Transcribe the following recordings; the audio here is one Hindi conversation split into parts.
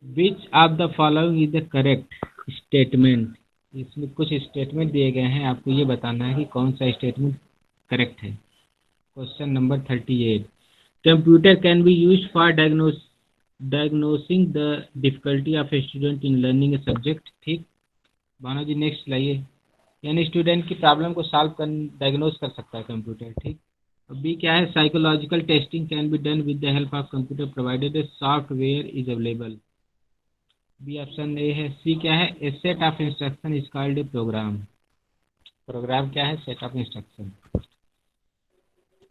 Which of the following is the correct statement. इसमें कुछ स्टेटमेंट दिए गए हैं, आपको ये बताना है कि कौन सा स्टेटमेंट करेक्ट है। Question number 38। Computer can be use for diagnosing the difficulty of a student in learning a subject. ठीक, भावना जी नेक्स्ट लाइए। यानी स्टूडेंट की प्रॉब्लम को सॉल्व कर डायग्नोस कर सकता है कंप्यूटर। ठीक, बी क्या है, psychological testing can be done with the help of computer provided a software is available. B option A है। सी क्या है, a set of instruction is called a program. Program क्या है, सेट ऑफ इंस्ट्रक्शन।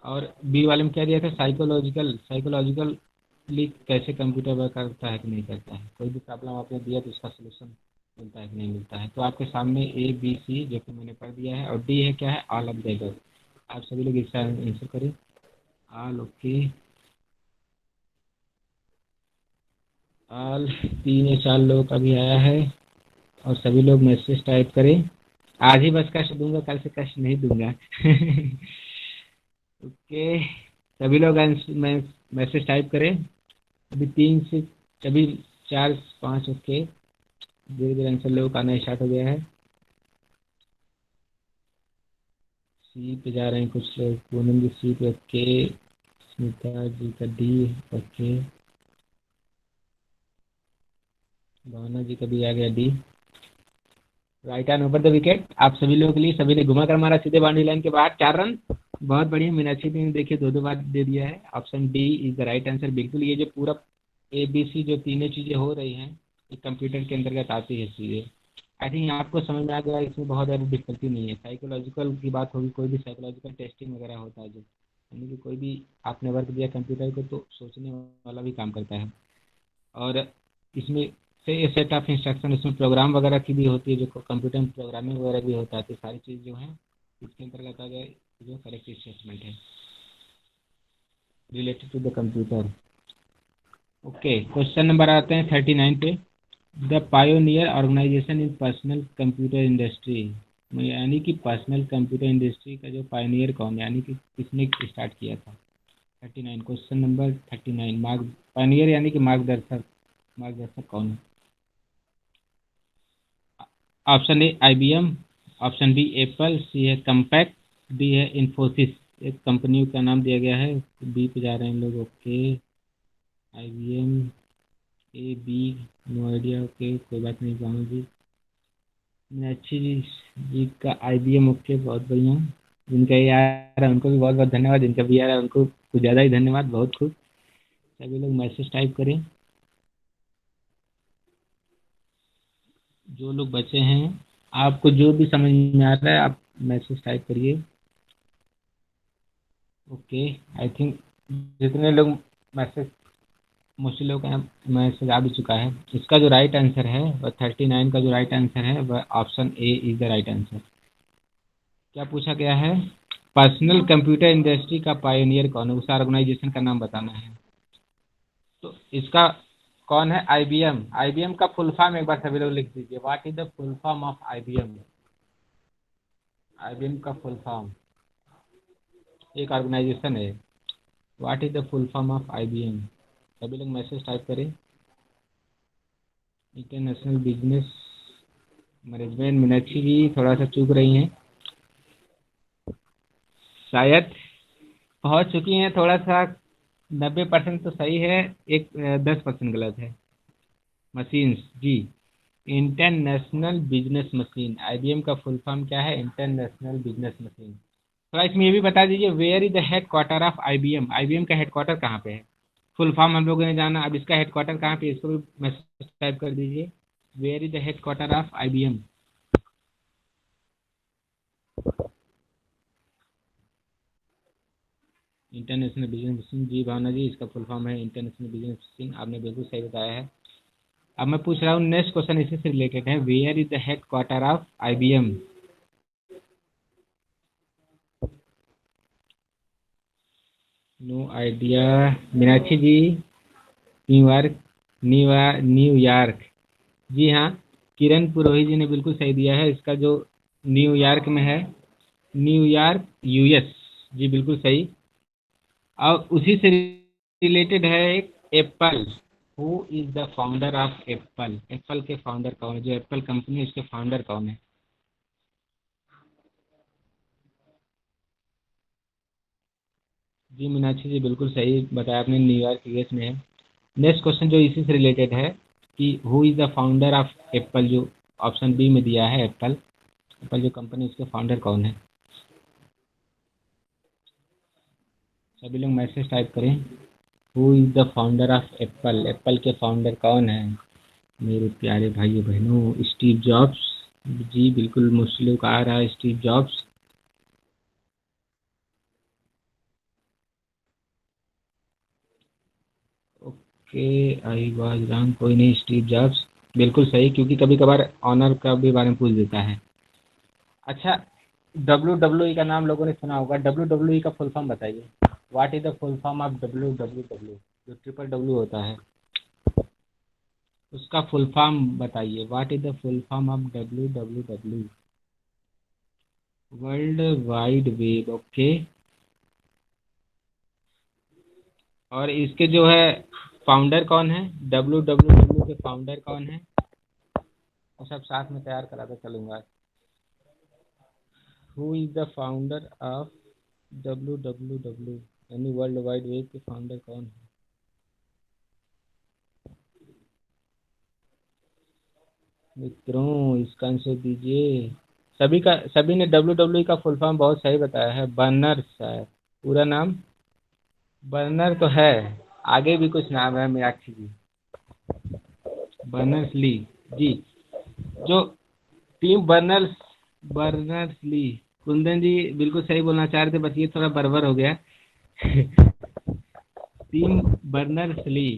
और बी वाले में क्या दिया था, साइकोलॉजिकली कैसे कंप्यूटर वर्क करता है कि नहीं करता है। कोई भी प्रॉब्लम आपने दिया तो उसका सोल्यूशन मिलता है कि नहीं मिलता है। तो आपके सामने ए बी सी जो कि मैंने पढ़ दिया है, और डी है क्या है, ऑल ऑफ द अबव। आप सभी लोग इसका आंसर करें। ऑल ओके, ऑल 3 या 4 लोगों का भी आया है। और सभी लोग मैसेज टाइप करें। आज ही बस कष्ट दूंगा, कल से कष्ट नहीं दूंगा। ओके, सभी लोग मैसेज टाइप करें। अभी 3 से अभी 4 5 ओके, धीरे धीरे आंसर लोगों का आना स्टार्ट हो गया है। सी पे जा रहे हैं कुछ लोग, पूनम जी सी पे ओके, स्मिता जी का डी ओके, भावना जी का भी आ गया D. Right hand over the wicket आप सभी लोगों के लिए। सभी ने घुमा कर मारा सीधे बाउंड्री लाइन के बाहर, 4 रन। बहुत बढ़िया, मीनाक्षी ने देखिए 2 2 बार दे दिया है। Option D is the right answer. बिल्कुल, ये जो पूरा ए बी सी जो तीनों चीज़ें हो रही हैं, ये कंप्यूटर के अंतर्गत आती है चीज़ें। आई थिंक आपको समझ में आ गया, इसमें बहुत ज़्यादा डिफिकल्टी नहीं है। साइकोलॉजिकल की बात होगी, कोई भी साइकोलॉजिकल टेस्टिंग वगैरह होता है जो, यानी कि कोई भी आपने वर्क दिया कंप्यूटर को तो सोचने वाला भी काम करता है। और इसमें से ये सेट ऑफ इंस्ट्रक्शन, इसमें प्रोग्राम वगैरह की भी होती है, जो कंप्यूटर में प्रोग्रामिंग वगैरह भी होता है। तो सारी चीज़ जो है इसके अंतर्गत आ जाए, जो करेक्ट स्टेटमेंट है related to the computer. Okay, question number आते हैं 39 पे। The pioneer organisation in personal computer industry. यानी कि पर्सनल कंप्यूटर इंडस्ट्री का जो पायोनियर कौन, यानी कि किसने स्टार्ट किया था। 39, क्वेश्चन नंबर 39। मार्ग पायोनियर यानी कि मार्गदर्शक, मार्गदर्शक कौन है। Option A IBM, option B Apple, C है कंपैक्ट, डी है इन्फोसिस। एक कंपनी का नाम दिया गया है, बी पे जा रहे हैं लोग। Okay, IBM, A B, no idea. Okay, कोई बात नहीं, जानो जी। मीनाक्षी जी का IBM। ओके, बहुत बढ़िया। जिनका ये आ रहा है उनको भी बहुत बहुत धन्यवाद, जिनका भी आ रहा है उनको कुछ ज़्यादा ही धन्यवाद। बहुत खूब, सभी लोग मैसेज टाइप करें। जो लोग बचे हैं, आपको जो भी समझ में आ रहा है आप मैसेज टाइप करिए। ओके, आई थिंक जितने लोग मैसेज, मोस्टली लोग का मैसेज आ भी चुका है। इसका जो राइट आंसर है वह 39 का जो राइट आंसर है वह option A is the right answer. क्या पूछा गया है, पर्सनल कंप्यूटर इंडस्ट्री का पायोनियर कौन है, उस ऑर्गेनाइजेशन का नाम बताना है। तो इसका कौन है, IBM। IBM का फुल फॉर्म एक बार सभी लोग लिख दीजिए। What is the full form of IBM। IBM का फुल फॉर्म एक ऑर्गेनाइजेशन है। What is the full form of IBM। सभी लोग मैसेज टाइप करें। International business management. Meenakshi ji थोड़ा सा चूक रही हैं, शायद पहुंच चुकी हैं थोड़ा सा। 90% तो सही है, एक 10% गलत है। मशीन्स जी, इंटरनेशनल बिजनेस मशीन। IBM का फुल फॉर्म क्या है, इंटरनेशनल बिजनेस मशीन। थोड़ा इसमें ये भी बता दीजिए, where is the head quarter of IBM। IBM का हेड क्वार्टर कहाँ पे है। फुल फॉर्म हम लोगों ने जाना, अब इसका हेड क्वार्टर कहाँ पे है, इसको भी मैसेज टाइप कर दीजिए। Where is the head quarter of IBM। International business machine जी, भावना जी इसका फुल फॉर्म है इंटरनेशनल बिजनेस मशीन। आपने बिल्कुल सही बताया है। अब मैं पूछ रहा हूँ नेक्स्ट क्वेश्चन इसी से रिलेटेड है, where is the head quarter of IBM। No idea. Meenakshi ji, New York, New York. जी हाँ, किरण पुरोहित जी ने बिल्कुल सही दिया है। इसका जो न्यूयॉर्क में है, न्यूयॉर्क US। जी बिल्कुल सही। और उसी से रिलेटेड है एक Apple. Who is the founder of Apple? Apple के फाउंडर कौन है? जो एप्पल कंपनी है उसके फाउंडर कौन है? जी मीनाक्षी जी, बिल्कुल सही बताया आपने, न्यूयॉर्क यूएस में है। नेक्स्ट क्वेश्चन जो इसी से रिलेटेड है कि who is the founder of Apple, जो ऑप्शन बी में दिया है एप्पल, एप्पल जो कंपनी उसके फाउंडर कौन है? सभी लोग मैसेज टाइप करें। Who is the founder of Apple? Apple के फाउंडर कौन है मेरे प्यारे भाइयों बहनों? Steve jobs. जी बिल्कुल, मुझसे लोग आ रहा है Steve jobs. Okay, I was wrong, कोई नहीं, स्टीव जॉब्स बिल्कुल सही, क्योंकि कभी कभार ऑनर का भी बारे में पूछ देता है। अच्छा, डब्ल्यू डब्ल्यू ई का नाम लोगों ने सुना होगा, डब्ल्यू डब्ल्यू ई का फुल फॉर्म बताइए। What is the full form of W W W? जो ट्रिपल डब्ल्यू होता है उसका फुल फॉर्म बताइए। What is the full form of W W W? World wide web, okay. और इसके जो है फाउंडर कौन है? डब्ल्यू डब्ल्यू डब्ल्यू के फाउंडर कौन है? वो सब साथ में तैयार करा कर चलूंगा। Who is the founder of W W W, यानी वर्ल्ड वाइड वेब के फाउंडर कौन है? मित्रों इसका आंसर दीजिए। सभी ने डब्ल्यू डब्ल्यू का फुल फॉर्म बहुत सही बताया है, बर्नर शायद पूरा नाम। बर्नर तो है, आगे भी कुछ नाम है मीनाक्षी जी। Berners Lee. जी, जो Tim Berners, Berners Lee. Kundan ji बिल्कुल सही बोलना चाह रहे थे, बस ये थोड़ा बर्बर हो गया। टीम बर्नर्स ली,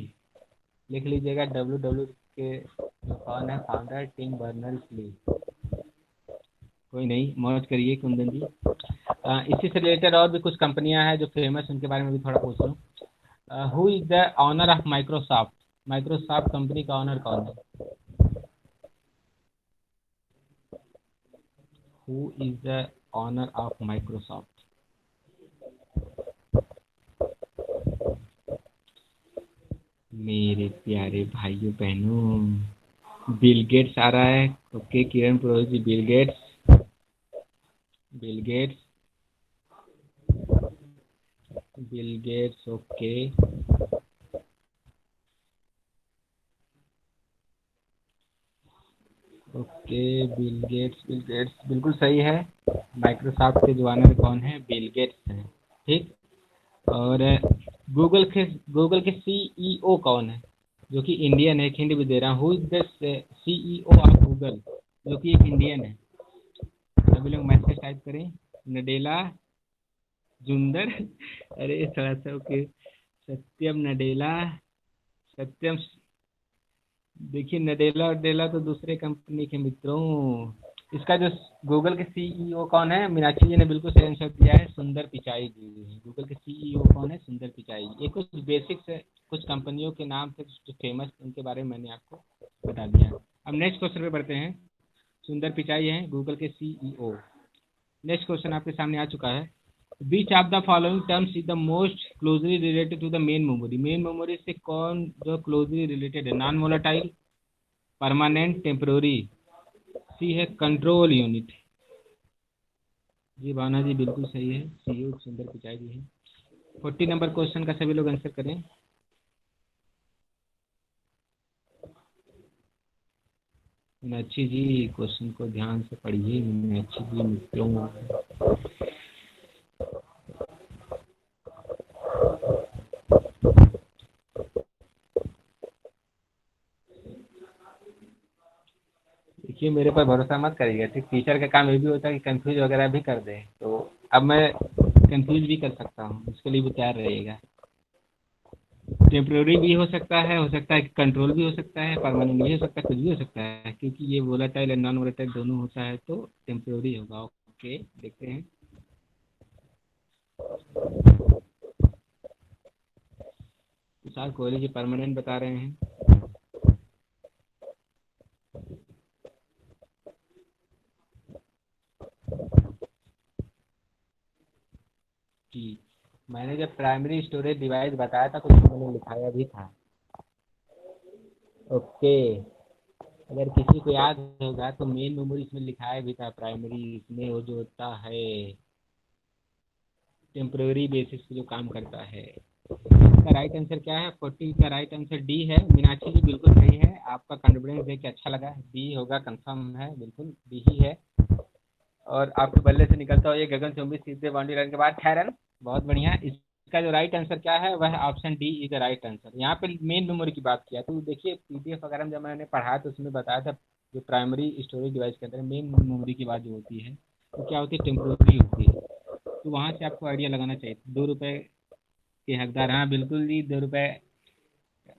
लिख लीजिएगा, डब्ल्यू डब्ल्यू के जो कौन है फाउंडर, टीम बर्नर्स ली। कोई नहीं, मौज करिए कुंदन जी। इसी से रिलेटेड और भी कुछ कंपनियां हैं जो फेमस, उनके बारे में भी थोड़ा पूछ लूँ। Who is the owner of Microsoft? Microsoft company का ऑनर कौन है? Who is the owner of Microsoft? मेरे प्यारे भाइयों बहनों, बिल गेट्स आ रहा है। Okay Kiran Purohit ji, Bill Gates, Bill Gates, Bill Gates, okay. Okay, Bill Gates, Bill Gates बिल्कुल सही है। माइक्रोसॉफ्ट के जो ऑनर कौन है? बिल गेट्स है। ठीक। और गूगल के सीईओ कौन है? जो कि इंडियन है, हिंट भी दे रहा हूँ। Who is the CEO of Google, जो कि एक इंडियन है? सभी लोग मैसेज टाइप करें। नडेला, जुंदर, अरे थोड़ा सा ओके, सत्यम नडेला, सत्यम। देखिए नडेला और डेला तो दूसरे कंपनी के मित्रों। इसका जो गूगल के सीईओ कौन है, मीनाक्षी जी ने बिल्कुल सही आंसर दिया है, सुंदर पिचाई दी है। गूगल के सीईओ कौन है? सुंदर पिचाई। ये कुछ बेसिक्स है, कुछ कंपनियों के नाम थे जो फेमस, उनके बारे में मैंने आपको बता दिया। अब नेक्स्ट क्वेश्चन पे बढ़ते हैं। सुंदर पिचाई है गूगल के सीईओ। नेक्स्ट क्वेश्चन आपके सामने आ चुका है। Which of the following terms is the most closely related to the main memory? Main memory से कौन जो क्लोजली रिलेटेड है? Non volatile, permanent, temporary. C है कंट्रोल यूनिट। जी भावना जी बिल्कुल सही है, सीयू सुंदर पिचाई जी है। 40 नंबर क्वेश्चन का सभी लोग आंसर करें। मीनाक्षी जी क्वेश्चन को ध्यान से पढ़िए, मीनाक्षी जी मित्रों। देखिए मेरे पर भरोसा मत करिएगा, ठीक। टीचर का काम ये भी होता है कि कंफ्यूज वगैरह भी कर दे, तो अब मैं कंफ्यूज भी कर सकता हूँ, उसके लिए भी तैयार रहिएगा। टेम्प्रोरी भी हो सकता है कि कंट्रोल भी हो सकता है, परमानेंट भी हो सकता है, कुछ भी हो सकता है, क्योंकि ये वोलेटाइल और नॉन वोलेटाइल दोनों होता है, तो टेम्प्रोरी होगा। ओके देखते हैं। तुषार कोहली जी परमानेंट बता रहे हैं। जी, मैंने जब प्राइमरी स्टोरेज डिवाइस बताया था तो मैंने लिखाया भी था। ओके, अगर किसी को याद होगा तो मेन मेमोरी इसमें लिखाया भी था, प्राइमरी इसमें वो जो होता है टेम्पररी बेसिस पे जो काम करता है। इसका राइट आंसर क्या है? 40 का राइट आंसर डी है। मीनाक्षी जी बिल्कुल सही है, आपका कॉन्फिडेंस देख के अच्छा लगा। डी होगा, कंफर्म है, बिल्कुल डी ही है। और आपके बल्ले से निकलता हुआ ये गगन चुंबी सीधे बाउंड्री लाइन के बाद 6 रन, बहुत बढ़िया। इसका जो राइट आंसर क्या है वह option D is the right answer. यहाँ पे मेन मेमोरी की बात किया तो देखिए पीडीएफ वगैरह में जब मैंने पढ़ा तो उसमें बताया था जो प्राइमरी स्टोरेज डिवाइस के अंदर मेन मेमोरी की बात जो होती है वो क्या होती है, टेम्पोररी होती है। तो वहाँ से आपको आइडिया लगाना चाहिए। 2 रुपये के हकदार, हाँ बिल्कुल जी, 2 रुपये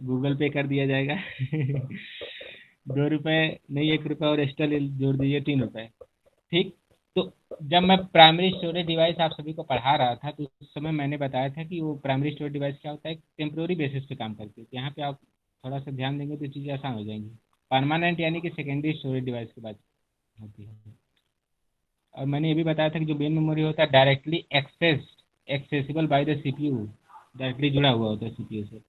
गूगल पे कर दिया जाएगा। 2 रुपये नहीं, 1 रुपये और एक्स्ट्रा जोड़ दीजिए, 3 रुपये। ठीक। तो जब मैं प्राइमरी स्टोरेज डिवाइस आप सभी को पढ़ा रहा था तो उस समय मैंने बताया था कि वो प्राइमरी स्टोरेज डिवाइस क्या होता है, टेम्प्रोरी बेसिस पे काम करती है। तो यहाँ पे आप थोड़ा सा ध्यान देंगे तो चीज़ें आसान हो जाएंगी। परमानेंट यानी कि सेकेंडरी स्टोरेज डिवाइस की बात होती है। और मैंने ये भी बताया था कि जो मेन मेमोरी होता है directly accessible by the CPU, directly जुड़ा हुआ होता है सीपीयू से।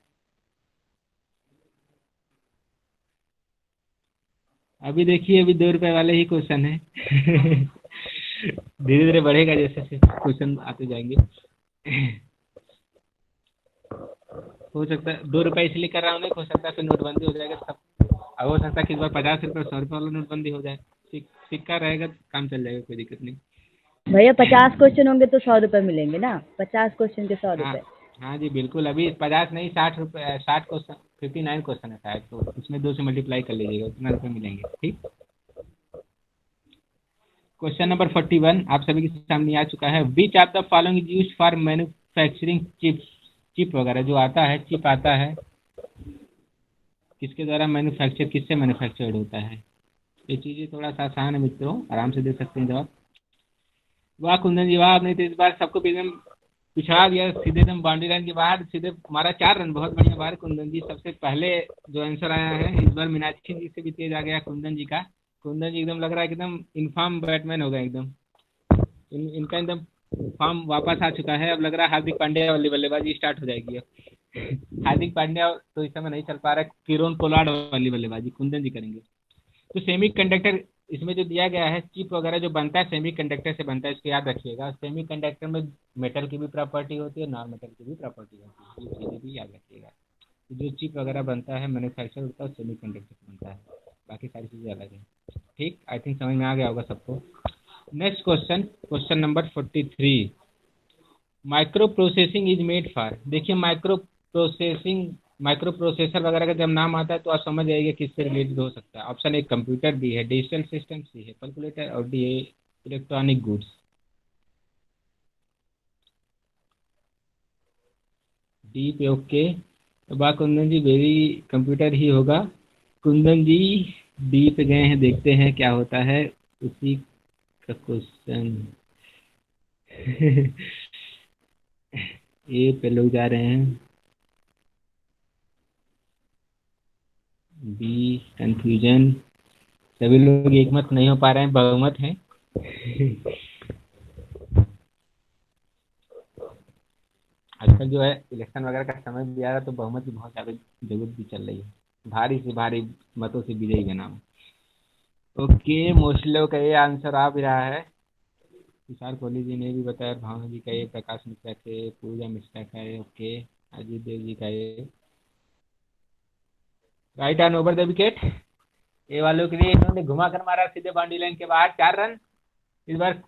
अभी देखिए, अभी 2 रुपए वाले ही क्वेश्चन है। धीरे धीरे बढ़ेगा जैसे जैसे क्वेश्चन आते जाएंगे। हो सकता है 2 रुपए इसलिए कर रहा हूँ, नहीं हो सकता है फिर नोटबंदी हो जाएगा सब। और हो सकता है कि इस बार 50 रुपये 100 रुपये वाला नोटबंदी हो जाए। सिक्का रहेगा तो काम चल जाएगा, कोई दिक्कत नहीं। भैया 50 क्वेश्चन होंगे तो 100 रुपए मिलेंगे ना, 50 क्वेश्चन के सौ हाँ रुपए हाँ जी बिल्कुल, अभी 50 नहीं, 60 रुपये, 60 क्वेश्चन, 59 क्वेश्चन है शायद, तो उसमें 2 से मल्टीप्लाई कर लीजिएगा, उतना रुपये मिलेंगे। ठीक। क्वेश्चन नंबर 41 आप सभी के सामने आ चुका है। Which of the following is use for manufacturing chips? Chip वगैरह जो आता है, चिप आता है, किसके द्वारा मैन्युफैक्चर, किससे मैन्युफैक्चर्ड होता है? ये चीज़ें थोड़ा सा आसान है मित्रों, आराम से दे सकते हैं जवाब। वाह कुंदन जी वाह, आपने तो इस बार सबको एकदम पिछड़ा दिया, सीधे एकदम बाउंड्री लाइन के बाहर सीधे मारा 4 रन, बहुत बढ़िया बार कुंदन जी। सबसे पहले जो आंसर आया है इस बार मीनाक्षी जी से भी तेज आ गया कुंदन जी का। कुंदन जी एकदम लग रहा है एकदम इन्फॉर्म बैट्समैन हो गए एकदम। इनका एकदम फॉर्म वापस आ चुका है। अब लग रहा है हार्दिक पांड्या वाली बल्लेबाजी स्टार्ट हो जाएगी अब। हार्दिक पांड्या तो इस समय नहीं चल पा रहा है, किरोन पोलार्ड वाली बल्लेबाजी कुंदन जी करेंगे। तो सेमी कंडक्टर इसमें जो दिया गया है, चिप वगैरह जो बनता है सेमी कंडक्टर से बनता है, इसको याद रखिएगा। सेमी कंडक्टर में मेटल की भी प्रॉपर्टी होती है, नॉन मेटल की भी प्रॉपर्टी होती है, ये चीज़ें भी याद रखिएगा। तो जो चिप वगैरह बनता है मैन्युफैक्चर होता है सेमी कंडक्टर से बनता है, बाकी सारी चीज़ें अलग है। ठीक, आई थिंक समझ में आ गया होगा सबको। Next question, question number 43। Micro processing is made for, देखिए माइक्रो प्रोसेसर वगैरह का जब नाम आता है तो आप समझ जाइए किससे रिलेटेड हो सकता है। ऑप्शन ए कंप्यूटर, बी है डिजिटल सिस्टम, सी है कैलकुलेटर और डी है इलेक्ट्रॉनिक गुड्स। डी पे ओके, तो बा कुंदन जी वेरी कंप्यूटर ही होगा। कुंदन जी डी पे गए हैं, देखते हैं क्या होता है उसी का क्वेश्चन। ए पे लोग जा रहे हैं, बी कंफ्यूजन, सभी लोग एक मत नहीं हो पा रहे हैं, बहुमत हैं। आजकल जो है इलेक्शन वगैरह का समय भी आ रहा है तो बहुमत की बहुत ज़्यादा जरूरत भी चल रही है, भारी से भारी मतों से विजयी का नाम। ओके, मोस्टली लोग का ये आंसर आ भी रहा है। तुषार कोहली जी ने भी बताया, भावना जी का ये, प्रकाश मिश्रा के, पूजा मिश्रा का ये, ओके, अजीत देव जी का ये। Right on over the wicket, ये वालों के लिए इन्होंने घुमा कर मारा सीधे बाउंड्री लाइन के बाहर, 4 रन। इस बार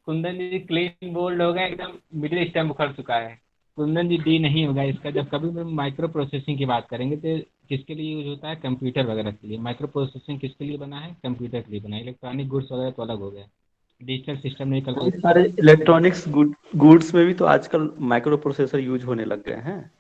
कुंदन जी क्लीन बोल्ड हो गए, एकदम मिडिल स्टंप उखड़ चुका है। कुंदन जी डी नहीं होगा इसका। जब कभी भी माइक्रो प्रोसेसिंग की बात करेंगे तो किसके लिए यूज होता है, कंप्यूटर वगैरह के लिए। माइक्रो प्रोसेसिंग किसके लिए बना है, कंप्यूटर के लिए बना है। इलेक्ट्रॉनिक गुड्स वगैरह तो अलग हो गया, डिजिटल सिस्टम नहीं बहुत कल। सारे इलेक्ट्रॉनिक्स गुड्स में भी तो आजकल माइक्रो प्रोसेसर यूज होने लग गए हैं।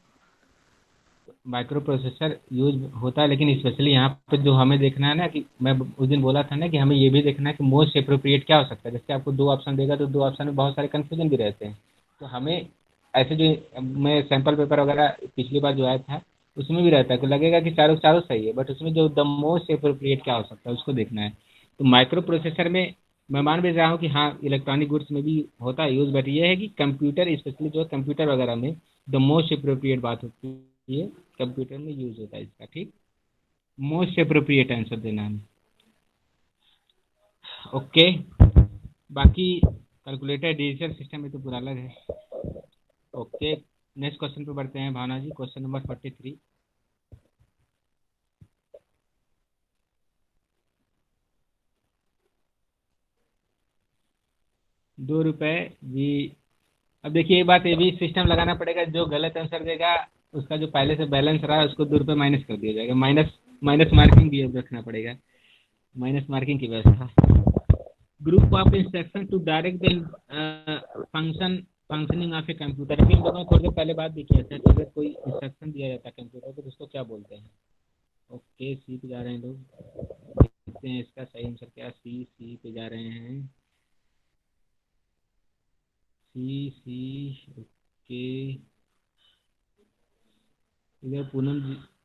माइक्रो प्रोसेसर यूज होता है, लेकिन स्पेशली यहाँ पे जो हमें देखना है ना, कि मैं उस दिन बोला था ना कि हमें ये भी देखना है कि मोस्ट अप्रोप्रिएट क्या हो सकता है। जैसे आपको 2 ऑप्शन देगा तो 2 ऑप्शन में बहुत सारे कन्फ्यूजन भी रहते हैं। तो हमें ऐसे जो मैं सैंपल पेपर वगैरह पिछली बार जो आया था उसमें भी रहता है कि लगेगा कि चारों चारों सही है, बट उसमें जो द मोस्ट अप्रोप्रिएट क्या हो सकता है उसको देखना है। तो माइक्रो प्रोसेसर में मैं मान भी रहा हूँ कि हाँ इलेक्ट्रॉनिक गुड्स में भी होता है यूज़, बट ये है कि कंप्यूटर स्पेशली जो है कंप्यूटर वगैरह में द मोस्ट अप्रोप्रिएट बात होती है, कंप्यूटर में यूज होता है इसका। ठीक। मोस्ट अप्रोप्रिएट आंसर देना है। ओके, बाकी कैलकुलेटर डिजिटल सिस्टम में तो पूरा अलग है। ओके, नेक्स्ट क्वेश्चन पे बढ़ते हैं भावना जी, क्वेश्चन नंबर 43। 2 रुपए जी। अब देखिए एक बात, ये भी सिस्टम लगाना पड़ेगा, जो गलत आंसर देगा उसका जो पहले से बैलेंस रहा है उसको 2 रुपये माइनस कर दिया जाएगा। माइनस माइनस मार्किंग भी अब रखना पड़ेगा, माइनस मार्किंग की व्यवस्था। Group of instruction to direct the functioning of a computer. इन लोगों ने थोड़ी देर पहले बात भी किया था कि अगर कोई इंस्ट्रक्शन दिया जाता है कंप्यूटर को तो उसको क्या बोलते हैं। ओके, सी पे जा रहे हैं लोग, देखते हैं इसका सही आंसर क्या। सी पे जा रहे हैं, सी। ओके, इधर पूनम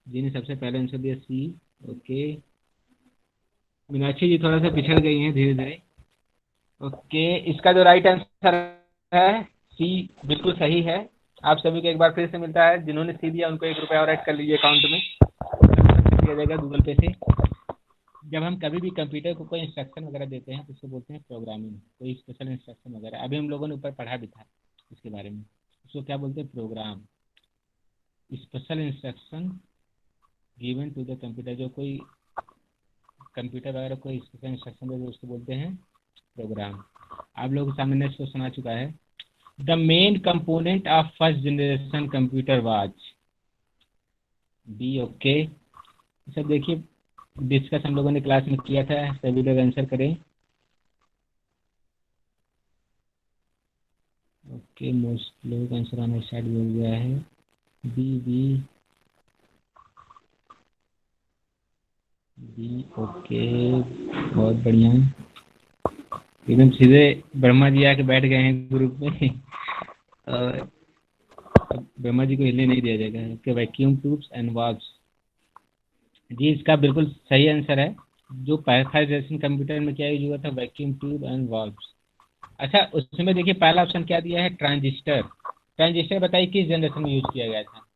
जी ने सबसे पहले आंसर दिया सी। ओके, मीनाक्षी जी थोड़ा सा पिछड़ गई हैं धीरे धीरे। ओके, इसका जो राइट आंसर है सी, बिल्कुल सही है। आप सभी को एक बार फिर से मिलता है, जिन्होंने सी दिया उनको 1 रुपया और ऐड कर लीजिए अकाउंट में, दिया जाएगा गूगल पे से। जब हम कभी भी कंप्यूटर को कोई इंस्ट्रक्शन वगैरह देते हैं तो उसको बोलते हैं प्रोग्रामिंग, कोई स्पेशल इंस्ट्रक्शन वगैरह। अभी हम लोगों ने ऊपर पढ़ा भी था इसके बारे में, उसको क्या बोलते हैं, program. Special instruction given to the computer, जो कोई कंप्यूटर वगैरह कोई स्पेशल इंस्ट्रक्शन दे उसको बोलते हैं प्रोग्राम। आप लोगों के सामने नेक्स्ट क्वेश्चन आ चुका है। The main component of first generation computer was B. Okay, सब देखिए डिस्कस हम लोगों ने क्लास में किया था, सभी लोग आंसर करें। ओके, मोस्ट लोग आंसर आना स्टार्ट हो गया है। बी। ओके, बहुत बढ़िया, एकदम सीधे ब्रह्मा जी आके बैठ गए हैं ग्रुप में। और अब ब्रह्मा जी को हिलने नहीं दिया जाएगा कि वैक्यूम ट्यूब्स एंड वाल्व्स। जी इसका बिल्कुल सही आंसर है। जो फर्स्ट जनरेशन कंप्यूटर में क्या यूज हुआ था, वैक्यूम ट्यूब एंड वाल्व्स। अच्छा, उसमें देखिए पहला ऑप्शन क्या दिया है, ट्रांजिस्टर। ट्रांजिस्टर बताइए किस जनरेशन में यूज किया गया था।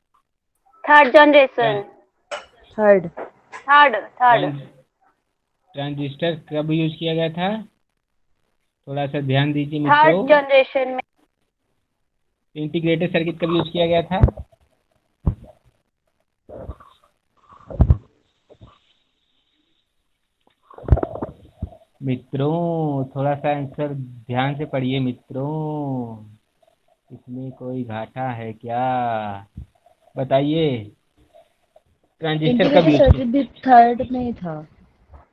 Third generation. Third. Third. Transistor कब यूज किया गया था, थोड़ा सा ध्यान दीजिए थर्ड मित्रों। जनरेशन में। इंटीग्रेटेड सर्किट कब यूज किया गया था। मित्रों थोड़ा सा आंसर ध्यान से पढ़िए मित्रों, इसमें कोई घाटा है क्या, बताइए। ट्रांजिस्टर कब इंटीग्रेटेड यूज किया। सर्किट भी थर्ड में ही था।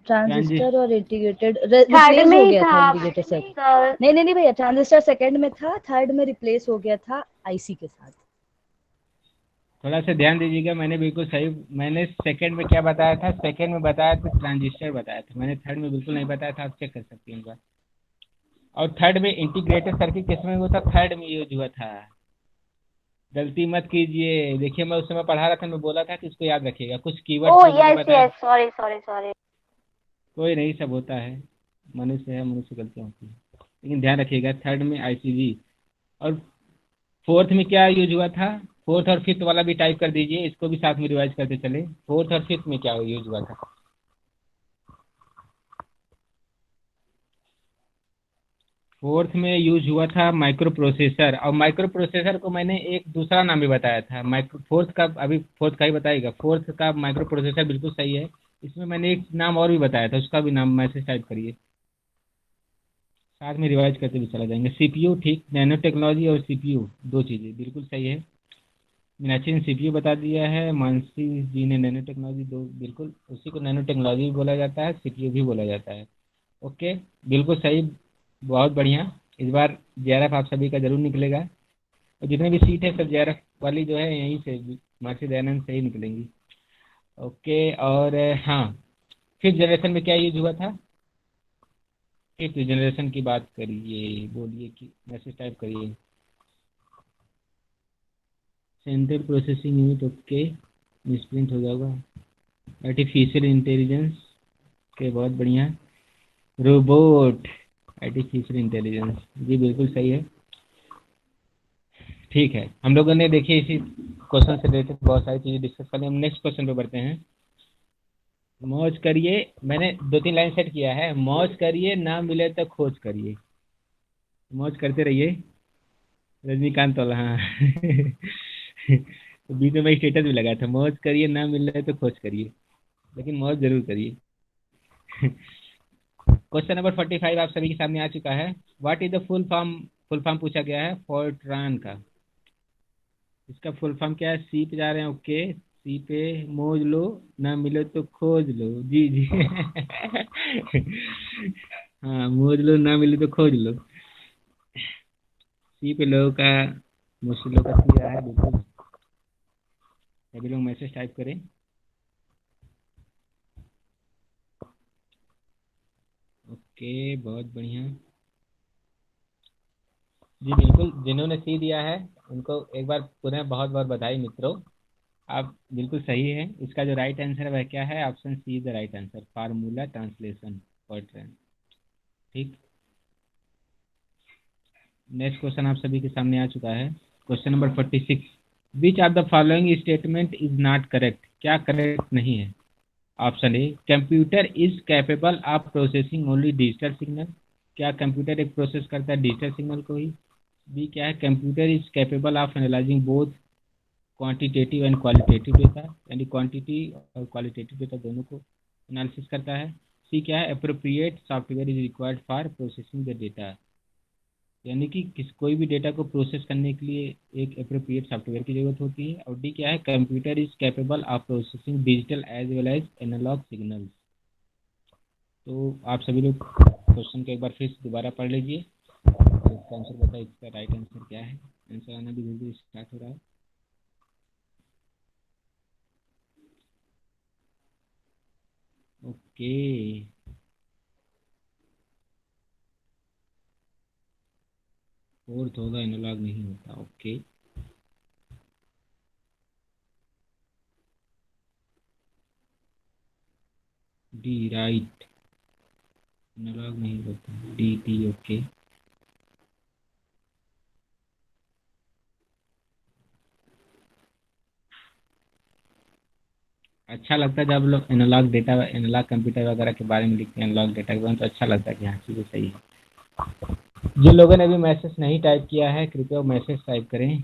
ट्रांजिस्टर ट्रांजिस्टर और इंटीग्रेटेड थर्ड रिप्लेस में हो ही गया था था। Integrated circuit. नहीं भैया, ट्रांजिस्टर सेकंड में था, थर्ड में रिप्लेस हो गया था आईसी के साथ। थोड़ा सा ध्यान दीजिएगा, मैंने बिल्कुल सही, मैंने सेकंड में क्या बताया था, सेकंड में बताया था ट्रांजिस्टर बताया था, मैंने थर्ड में बिल्कुल नहीं बताया था, आप चेक कर सकते हैं एक बार। और थर्ड में इंटीग्रेटेड सर्किट किसमें हुआ था, थर्ड में यूज हुआ था। गलती मत कीजिए, देखिए मैं उस समय पढ़ा रहा था, मैं बोला था कि इसको याद रखिएगा, कुछ कीवर्ड्स ओह जो मैंने यस बताया। Yes, sorry. कोई नहीं, सब होता है, मनुष्य है, मनुष्य गलतियाँ होती है, लेकिन ध्यान रखिएगा थर्ड में आईसीजी। और फोर्थ में क्या यूज हुआ था, फोर्थ और फिफ्थ वाला भी टाइप कर दीजिए, इसको भी साथ में रिवाइज करते चले। फोर्थ और फिफ्थ में क्या यूज हुआ था। फोर्थ में यूज हुआ था माइक्रो प्रोसेसर, और माइक्रो प्रोसेसर को मैंने एक दूसरा नाम भी बताया था। माइक्रो फोर्थ का, अभी फोर्थ का ही बताएगा, फोर्थ का माइक्रो प्रोसेसर बिल्कुल सही है। इसमें मैंने एक नाम और भी बताया था, उसका भी नाम मैसेज टाइप करिए, साथ में रिवाइज करते भी चला जाएंगे। सीपीयू, ठीक, नैनो टेक्नोलॉजी और सीपीयू दो चीज़ें बिल्कुल सही है। मीनाक्षी ने सीपीयू बता दिया है, मानसी जी ने नैनो टेक्नोलॉजी, दो बिल्कुल, उसी को नैनो टेक्नोलॉजी भी बोला जाता है, सीपीयू भी बोला जाता है। ओके, बिल्कुल सही, बहुत बढ़िया। इस बार जेआरएफ आप सभी का जरूर निकलेगा, और जितने भी सीट है सब जेआरएफ वाली जो है यहीं से महर्षि दयानंद से ही निकलेंगी। ओके, और हाँ, फिफ्थ जनरेशन में क्या यूज हुआ था, फिफ्थ जनरेशन की बात करिए, बोलिए कि मैसेज टाइप करिए। Central processing unit, okay, misprint हो जाएगा। आर्टिफिशियल इंटेलिजेंस के, बहुत बढ़िया। रोबोट, आर्टिफिशियल इंटेलिजेंस, जी बिल्कुल सही है। ठीक है, हम लोगों ने देखिए इसी क्वेश्चन से रिलेटेड बहुत सारी चीज़ें डिस्कस कर ली, हम नेक्स्ट क्वेश्चन पे बढ़ते हैं। मौज करिए, मैंने 2-3 लाइन सेट किया है। मौज करिए, ना मिले तो खोज करिए। मौज करते रहिए। रजनीकांत वाला, हाँ। तो बीच में मैं स्टेटस भी लगा था, मौज करिए, ना मिल रहे तो खोज करिए, लेकिन मौज जरूर करिए। क्वेश्चन नंबर 45 आप सभी के सामने आ चुका है। What is the full form पूछा गया है फोर्ट्रान का। इसका फुल फॉर्म क्या है? सी पे जा रहे हैं, ओके। सी पे मौज लो, ना मिले तो खोज लो, जी जी। हाँ, मौज लो, ना मिले तो खोज लो। सी पे लोगों का, मुश्किलों का सी रहा है बिल्कुल। सभी लोग मैसेज टाइप करें। ओके, बहुत बढ़िया। जी बिल्कुल, जिन्होंने सी दिया है उनको एक बार पुनः बहुत बहुत बधाई मित्रों। आप बिल्कुल सही है। इसका जो राइट आंसर है वह क्या है? Option C is the right answer, formula translation FORTRAN. ठीक। नेक्स्ट क्वेश्चन आप सभी के सामने आ चुका है। Question number 46। Which of the following statement is not correct? क्या करेक्ट नहीं है? Option A, computer is capable of processing only digital signal. क्या कंप्यूटर एक प्रोसेस करता है डिजिटल सिग्नल को ही? बी क्या है, computer is capable of analysing both quantitative and qualitative data, यानी क्वांटिटी और क्वालिटेटिव डेटा दोनों को एनालिसिस करता है। सी क्या है, appropriate software is required for processing the data, यानी कि कोई भी डेटा को प्रोसेस करने के लिए एक अप्रोप्रिएट सॉफ्टवेयर की जरूरत होती है। और डी क्या है, computer is capable of processing digital as well as analogue signals. तो आप सभी लोग क्वेश्चन को एक बार फिर से दोबारा पढ़ लीजिए और इसका आंसर बताइए, इसका राइट आंसर क्या है। आंसर आना भी धीरे धीरे स्टार्ट हो रहा है। ओके, फोर्थ होगा, एनालॉग नहीं होता। ओके, डी राइट, एनालॉग नहीं होता, डी टी। ओके, अच्छा लगता है जब लोग एनालॉग डेटा, एनालॉग कंप्यूटर वगैरह के बारे में लिखते हैं, एनालॉग डेटा के बारे में, तो अच्छा लगता है कि हाँ चीज़ें सही है। जिन लोगों ने अभी मैसेज नहीं टाइप किया है कृपया मैसेज टाइप करें।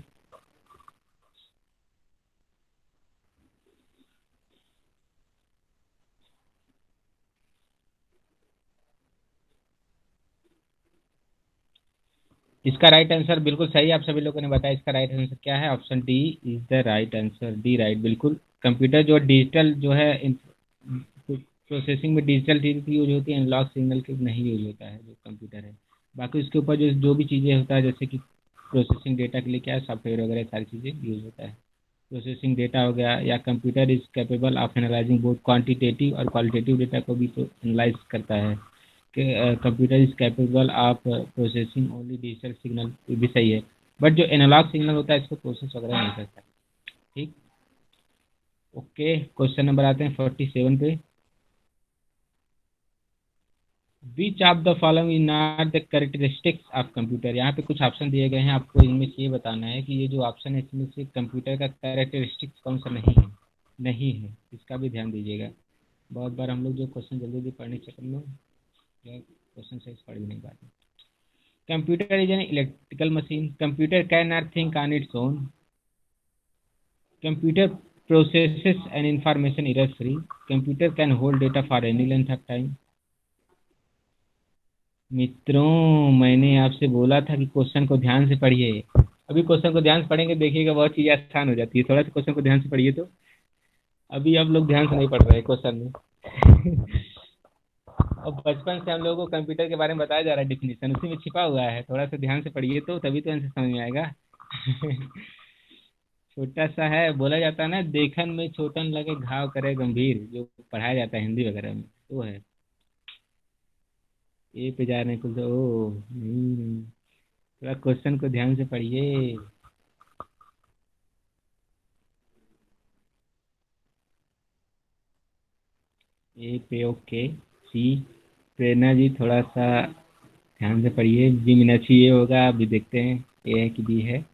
इसका राइट आंसर बिल्कुल सही, आप सभी लोगों ने बताया। इसका राइट आंसर क्या है? Option D is the right answer, D right. बिल्कुल, कंप्यूटर जो डिजिटल जो है प्रोसेसिंग में डिजिटल चीज़ की यूज होती है, एनालॉग सिग्नल के नहीं यूज होता है जो कंप्यूटर है। बाकी उसके ऊपर जो जो भी चीज़ें होता है, जैसे कि प्रोसेसिंग डेटा के लिए क्या है, सॉफ्टवेयर वगैरह सारी चीज़ें यूज होता है। प्रोसेसिंग डेटा हो गया, या computer is capable of analysing both quantitative और क्वालिटेटिव डेटा को भी एनालाइज करता है। कि computer is capable of processing only digital signal, ये भी सही है। बट जो एनालॉग सिग्नल होता है इसको प्रोसेस वगैरह नहीं करता। ठीक। ओके, क्वेश्चन नंबर आते हैं 47 पे। विच of the following is not the characteristics of computer? यहाँ पे कुछ ऑप्शन दिए गए हैं, आपको इनमें से ये बताना है कि ये जो ऑप्शन है इसमें से कंप्यूटर का कैरेक्टरिस्टिक्स कौन सा नहीं है। नहीं है, इसका भी ध्यान दीजिएगा। बहुत बार हम लोग जो क्वेश्चन जल्दी जल्दी पढ़ने के चक्कर में क्वेश्चन सही से पढ़ भी नहीं पाते। Computer is an electrical machine, computer can not think on its own, computer processes an information error free, computer can hold data for any length of time। मित्रों, मैंने आपसे बोला था कि क्वेश्चन को ध्यान से पढ़िए। अभी क्वेश्चन को ध्यान से पढ़ेंगे, देखिएगा बहुत चीज़ें आसान हो जाती है। थोड़ा सा क्वेश्चन को ध्यान से पढ़िए। तो अभी आप लोग ध्यान से नहीं पढ़ रहे क्वेश्चन में। अब बचपन से हम लोगों को कंप्यूटर के बारे में बताया जा रहा है, डिफिनीशन उसी में छिपा हुआ है। थोड़ा सा ध्यान से पढ़िए तो तभी तो आंसर समझ में आएगा। छोटा सा है, बोला जाता है ना, देखन में छोटन लगे घाव करे गंभीर, जो पढ़ाया जाता है हिंदी वगैरह में, वो है। ए पे जा रहे हैं कुछ, ओ नहीं नहीं, थोड़ा क्वेश्चन को ध्यान से पढ़िए। ए पे ओके। सी, प्रेरणा जी थोड़ा सा ध्यान से पढ़िए। जी मीनाक्षी, ये होगा, अभी देखते हैं ए है कि बी है।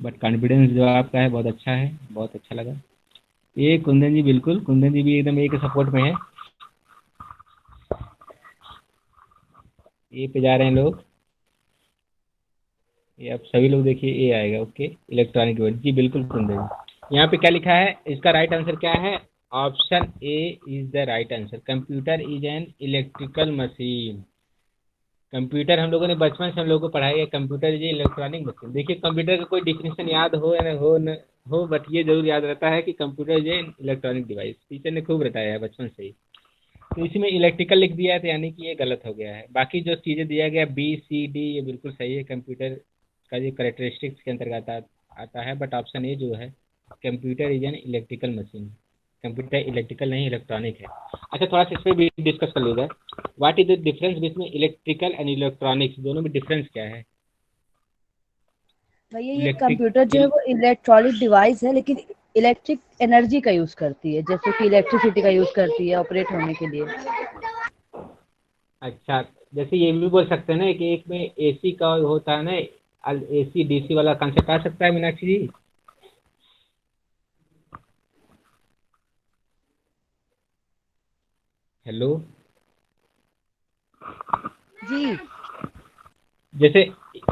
बट कॉन्फिडेंस जो आपका है बहुत अच्छा है, बहुत अच्छा लगा। ये कुंदन जी, बिल्कुल कुंदन जी भी एकदम ए के सपोर्ट में है। ए पे जा रहे हैं लोग। ये अब सभी लोग देखिए ए आएगा। ओके, इलेक्ट्रॉनिक डिवाइस जी, बिल्कुल कुंदन जी। यहाँ पे क्या लिखा है, इसका राइट आंसर क्या है? Option A is the right answer. Computer is an electrical machine. Computer हम लोगों ने बचपन से हम लोगों को पढ़ाई है, कंप्यूटर इज इलेक्ट्रॉनिक मशीन। देखिए कंप्यूटर का कोई डिफिनेशन याद हो या न हो, बट ये जरूर याद रहता है कि computer is an electronic device. Teacher ने खूब बताया है बचपन से ही। तो इसमें इलेक्ट्रिकल लिख दिया है, तो यानी कि ये गलत हो गया है। बाकी जो चीज़ें दिया गया बी सी डी, ये बिल्कुल सही है। कंप्यूटर का जो करेक्टरिस्टिक्स के अंतर्गत आता है, बट ऑप्शन ए जो है, computer is an electrical machine. Computer electrical नहीं, इलेक्ट्रॉनिक है। अच्छा, थोड़ा सा इस पर भी डिस्कस कर लीजिए। What is the difference between electrical and electronics? दोनों में डिफरेंस क्या है? भैया ये इलेक्ट्रिक कंप्यूटर जो है वो इलेक्ट्रॉनिक डिवाइस है, लेकिन इलेक्ट्रिक एनर्जी का यूज करती है, जैसे कि इलेक्ट्रिसिटी का यूज करती है ऑपरेट होने के लिए। अच्छा, जैसे ये भी बोल सकते हैं ना कि एक में एसी का होता है ना, एसी डीसी वाला कंसेप्ट आ सकता है मीनाक्षी जी। हेलो जी जैसे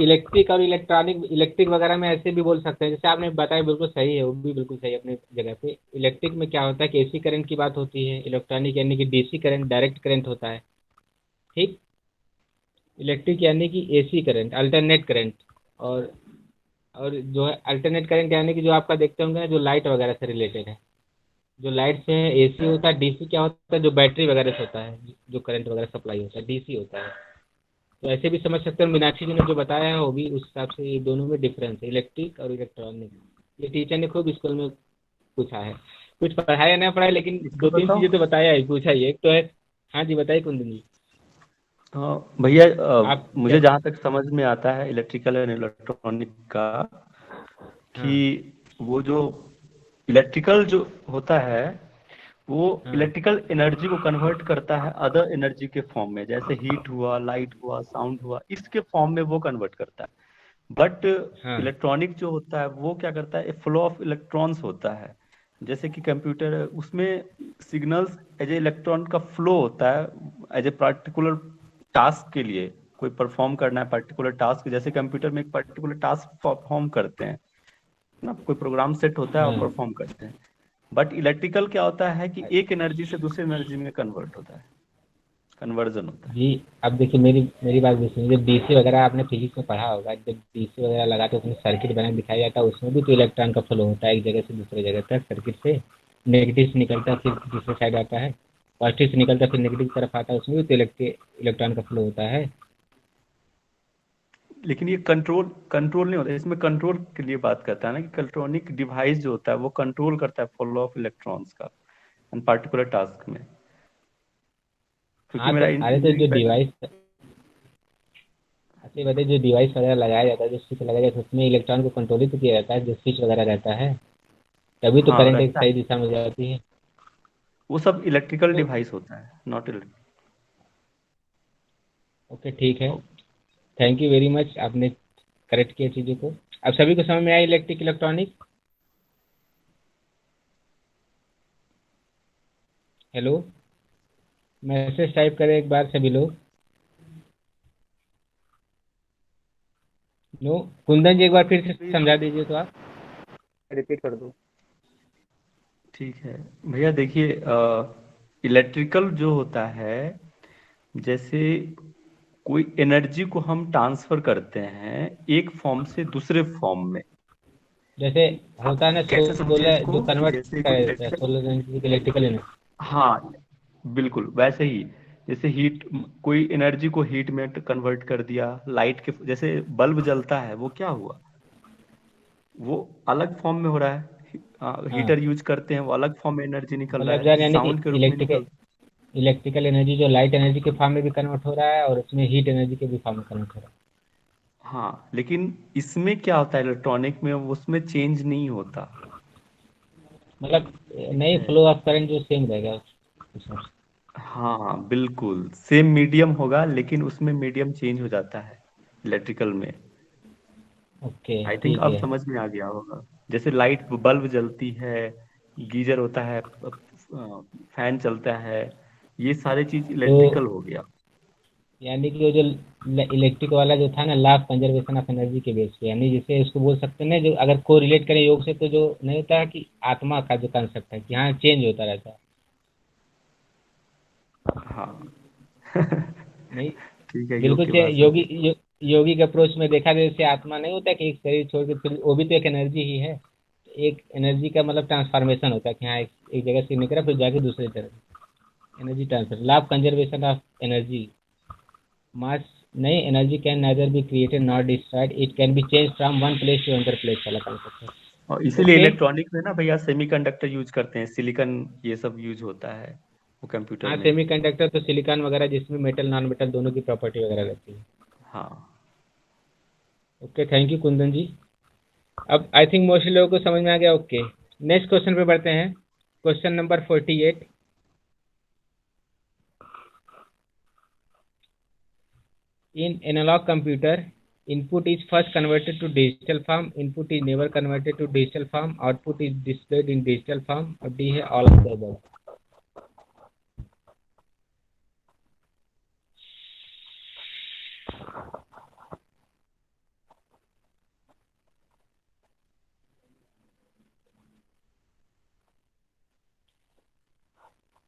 इलेक्ट्रिक और इलेक्ट्रिक वगैरह में ऐसे भी बोल सकते हैं, जैसे आपने बताया बिल्कुल सही है, वो भी बिल्कुल सही है अपनी जगह पे। इलेक्ट्रिक में क्या होता है कि एसी करंट की बात होती है, इलेक्ट्रॉनिक यानी कि डीसी करंट, डायरेक्ट करंट होता है। ठीक, इलेक्ट्रिक यानी कि एसी करंट, अल्टरनेट करंट। और और जो है अल्टरनेट करंट यानी कि जो आपका देखते होंगे ना, जो लाइट वगैरह से रिलेटेड है। जो लाइट से है एसी होता है। डीसी क्या होता है? जो बैटरी वगैरह से होता है, जो करंट वगैरह सप्लाई होता है, डीसी होता है। तो ऐसे भी समझ सकते हैं। मीनाक्षी जी ने जो बताया है वो भी उस हिसाब से, ये दोनों में डिफरेंस है, इलेक्ट्रिक और इलेक्ट्रॉनिक। ये टीचर ने खूब स्कूल में पूछा है। कुछ पढ़ाया या ना पढ़ाया, लेकिन इसको दो तीन बताओ। चीजें तो बताया है, पूछा ही है। एक तो है, हाँ जी बताइए कुंदन जी। हाँ भैया, आप मुझे जहाँ तक समझ में आता है इलेक्ट्रिकल एंड इलेक्ट्रॉनिक का, हाँ कि वो जो इलेक्ट्रिकल जो होता है वो हाँ इलेक्ट्रिकल एनर्जी को कन्वर्ट करता है अदर एनर्जी के फॉर्म में, जैसे हीट हुआ, लाइट हुआ, साउंड हुआ, इसके फॉर्म में वो कन्वर्ट करता है। बट हाँ इलेक्ट्रॉनिक जो होता है वो क्या करता है, फ्लो ऑफ इलेक्ट्रॉन्स होता है। जैसे कि कंप्यूटर है, उसमें सिग्नल्स एज ए इलेक्ट्रॉन का फ्लो होता है एज ए पर्टिकुलर टास्क के लिए। कोई परफॉर्म करना है पर्टिकुलर टास्क, जैसे कंप्यूटर में एक पर्टिकुलर टास्क परफॉर्म करते हैं ना, कोई प्रोग्राम सेट होता है और हाँ परफॉर्म करते हैं। बट इलेक्ट्रिकल क्या होता है कि एक एनर्जी से दूसरी एनर्जी में कन्वर्ट होता है, कन्वर्जन होता है। जी। अब देखिए मेरी मेरी बात भी सुनिए। जब डीसी वगैरह आपने फिजिक्स में पढ़ा होगा, जब डीसी वगैरह लगाते उसमें सर्किट बना के दिखाया जाता है, उसमें भी तो इलेक्ट्रॉन का फ्लो होता है एक जगह से दूसरे जगह तक। सर्किट से नेगेटिव से निकलता है, फिर दूसरे साइड आता है। पॉजिटिव से निकलता है, फिर नेगेटिव की तरफ आता है, उसमें भी तो इलेक्ट्रॉन का फ्लो होता है। लेकिन ये कंट्रोल कंट्रोल नहीं होता, इसमें कंट्रोल के लिए बात करता है ना, कि इलेक्ट्रॉनिक डिवाइस जो होता है वो कंट्रोल करता है फ्लो ऑफ इलेक्ट्रॉन्स का एंड पर्टिकुलर टास्क में। क्योंकि हाँ तो मेरा अरे तो इंजीनियरिंग जो डिवाइस, अच्छा बताइए, जो डिवाइस वगैरह लगाया जाता है, जो स्विच लगाया जाता है, उसमें इलेक्ट्रॉन को कंट्रोल ही तो किया जाता है, जो स्विच वगैरह रहता है। तभी तो हाँ करंट एक रहता है, सही दिशा में जाती है। वो सब इलेक्ट्रिकल तो डिवाइस होता है, नॉट इलेक्ट्रिक। ओके ठीक है। थैंक यू वेरी मच, आपने करेक्ट किया चीज़ों को। अब सभी को समझ में आया electric electronic? Hello, message type करें एक बार सभी लोग। नो, कुंदन जी एक बार फिर से समझा दीजिए तो आप, रिपीट कर दो। ठीक है भैया, देखिए इलेक्ट्रिकल जो होता है, जैसे कोई एनर्जी को हम ट्रांसफर करते हैं एक फॉर्म से दूसरे फॉर्म में। जैसे होता है ना कैसे समझे सोलर, जो इसको, कि कन्वर्ट जैसे कोई कर देता है इलेक्ट्रिकल, सोलर एनर्जी को इलेक्ट्रिकल एनर्जी। हाँ बिल्कुल वैसे ही। जैसे हीट, कोई एनर्जी को हीट में कन्वर्ट कर दिया, लाइट के जैसे बल्ब जलता है वो क्या हुआ, वो अलग फॉर्म में हो रहा है। हाँ, हीटर यूज करते हैं, वो अलग फॉर्म में एनर्जी निकल रहा मतलब है, यार यानी कि साउंड के रूप में इलेक्ट्रिकल निकल। इलेक्ट्रिकल एनर्जी जो लाइट एनर्जी के फॉर्म में भी कन्वर्ट हो रहा है, और उसमें हीट एनर्जी के भी फॉर्म में कन्वर्ट हो रहा हाँ लेकिन इसमें क्या होता है, इलेक्ट्रॉनिक में उसमें चेंज नहीं होता। है। मतलब ठीक नहीं, है, फ्लो ऑफ करंट जो सेम रहेगा उस हिसाब से। हाँ हाँ बिल्कुल सेम मीडियम होगा, लेकिन उसमें मीडियम चेंज हो जाता है इलेक्ट्रिकल में। ओके आई थिंक ठीक अब है। समझ में आ गया होगा। जैसे लाइट बल्ब जलती है, गीजर होता है, फैन चलता है, ये सारी चीज तो इलेक्ट्रिकल हो गया। यानी कि वो जो इलेक्ट्रिक वाला जो था ना, law of conservation of energy के बेस पे, यानी जिसे उसको बोल सकते हैं ना, जो अगर को रिलेट करें योग से, तो जो नहीं होता है कि आत्मा का जो कंसेप्ट है कि हाँ चेंज होता रहता है। हाँ। नहीं, ठीक है, योग बिल्कुल की से भाषा में। योगिक अप्रोच में देखा जाए, जैसे आत्मा नहीं होता कि एक शरीर छोड़ के फिर वो भी तो एक एनर्जी ही है। एक एनर्जी का मतलब ट्रांसफॉर्मेशन होता है कि हाँ एक जगह से निकला फिर जाके दूसरी तरफ, energy transfer, law of conservation of energy. Mass नहीं, energy can neither be created not destroyed, it can be change from one place to another place वाला कॉन्सेप्ट है। और इसीलिए ओके। इलेक्ट्रॉनिक में ना भैया सेमीकंडक्टर यूज करते हैं, सिलिकॉन ये सब यूज होता है वो कंप्यूटर हाँ, में। सेमीकंडक्टर तो सिलिकॉन वगैरह, जिसमें मेटल नॉन मेटल दोनों की प्रॉपर्टी वगैरह रहती है। हाँ। ओके, थैंक यू कुंदन जी। अब आई थिंक मोस्टली लोगों को समझ में आ गया। ओके, नेक्स्ट क्वेश्चन पे बढ़ते हैं। Question number 48। In analog computer, input is first converted to digital form, input is never converted to digital form, output is displayed in digital form, और D है all of the above।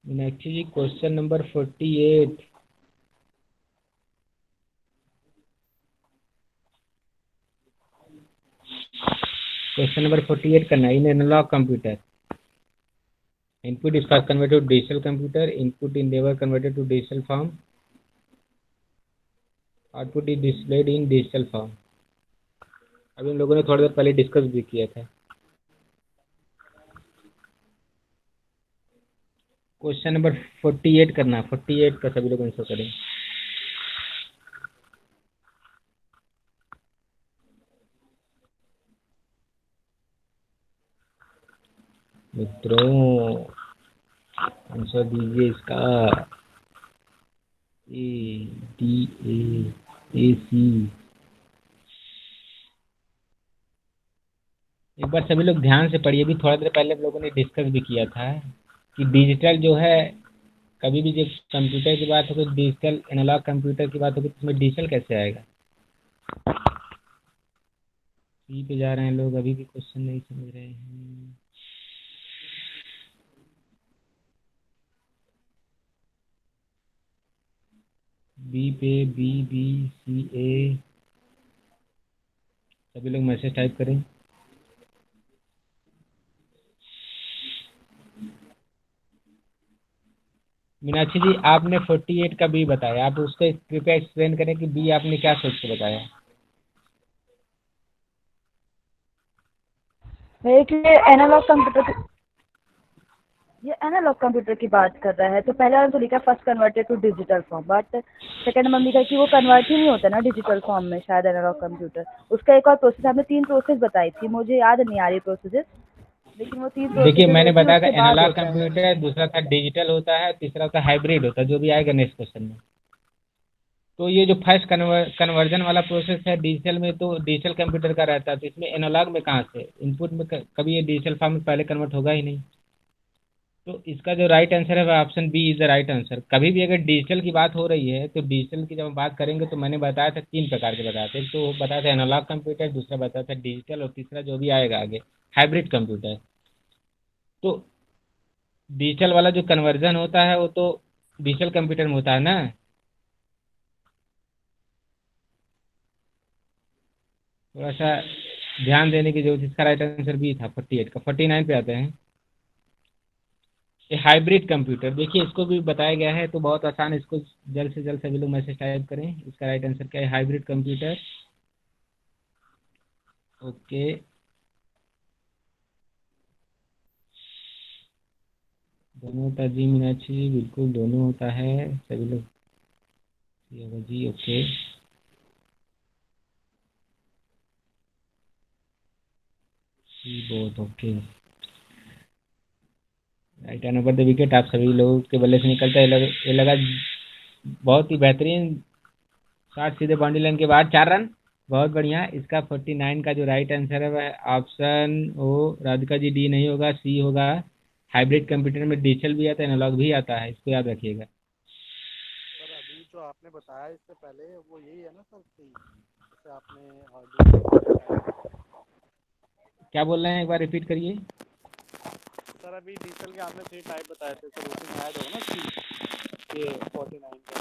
Meenakshi ji, question number 48। Question number 48 करना। In analog computer, input is first converted to digital computer, input is never converted to digital form, output is displayed in digital form। अभी हम लोगों ने थोड़ी देर पहले डिस्कस भी किया था। क्वेश्चन नंबर 48 करना, 48 का सभी लोग आंसर करें। मित्रों, आंसर दीजिए इसका। ए, डी, ए सी। एक बार सभी लोग ध्यान से पढ़िए, भी थोड़ा देर पहले हम लोगों ने डिस्कस भी किया था कि डिजिटल जो है, कभी भी जब कंप्यूटर की बात हो तो डिजिटल एनालॉग कंप्यूटर की बात हो तो उसमें डिजिटल कैसे आएगा। सी पे जा रहे हैं लोग, अभी भी क्वेश्चन नहीं समझ रहे हैं। बी पे, बी बी सी ए, सभी लोग मैसेज टाइप करें। मीनाक्षी जी, आपने 48 का बी बताया, आप उसको कृपया एक्सप्लेन करें कि बी आपने क्या सोच के बताया। मेरे लिए ये एनालॉग कंप्यूटर की बात कर रहा है, तो पहले वाला तो लिखा first converted to digital form, but second में लिखा कि वो कन्वर्ट ही नहीं होता ना डिजिटल फॉर्म में, शायद एनालॉग कंप्यूटर। उसका एक और प्रोसेस, आपने 3 प्रोसेस बताई थी, मुझे याद नहीं आ रही प्रोसेसेस, लेकिन वो 3 देखिए, प्रोसेस है मैंने कि बताया था उसके बाद एनालॉग होता है। कंप्यूटर, दूसरा था डिजिटल होता है, तीसरा होता है हाइब्रिड होता है, जो भी आएगा नेक्स्ट क्वेश्चन में। तो ये जो फर्स्ट कन्वर्जन वाला प्रोसेस है डिजिटल में, तो डिजिटल कंप्यूटर का रहता है, तो इसमें एनालॉग में कहाँ से इनपुट में कभी ये डिजिटल फॉर्म में पहले कन्वर्ट होगा ही नहीं। तो इसका जो राइट आंसर है वह option B is the right answer. कभी भी अगर डिजिटल की बात हो रही है, तो डिजिटल की जब हम बात करेंगे तो मैंने बताया था 3 प्रकार के बताए थे। एक तो बताया था एनालॉग कंप्यूटर, दूसरा बताया था डिजिटल, और तीसरा जो भी आएगा आगे हाइब्रिड कंप्यूटर। तो डिजिटल वाला जो कन्वर्जन होता है वो तो डिजिटल कंप्यूटर में होता है ना। थोड़ा सा ध्यान देने की जरूरत। इसका राइट आंसर भी था 48 का। 49 पे आते हैं। ये हाइब्रिड कंप्यूटर, देखिए इसको भी बताया गया है, तो बहुत आसान, इसको जल्द से जल्द सभी लोग मैसेज टाइप करें। इसका राइट आंसर क्या है, हाइब्रिड कंप्यूटर। ओके, दोनों होता है जी मीनाक्षी जी, बिल्कुल दोनों होता है सभी लोग। ये होगा जी। ओके, बहुत okay. Right hand over the wicket, आप सभी लोगों के बल्ले से निकलता है। ये लगा बहुत ही बेहतरीन शॉट, सीधे बाउंड्री लाइन के बाहर, 4 रन। बहुत बढ़िया। इसका 49 का जो राइट आंसर है वह ऑप्शन ओ, राधिका जी, डी नहीं होगा, सी होगा। हाइब्रिड कंप्यूटर में डिजिटल भी आता है, एनालॉग भी आता है, इसको याद रखिएगा। सर अभी जो आपने बताया इससे पहले वो यही है ना सर कि जैसे आपने डिजिटल बताया। क्या बोल रहे हैं, एक बार रिपीट करिए। सर अभी डिजिटल के आपने 3 टाइप बताए थे सर, उसमें ऐड हो ना कि ये 49 का।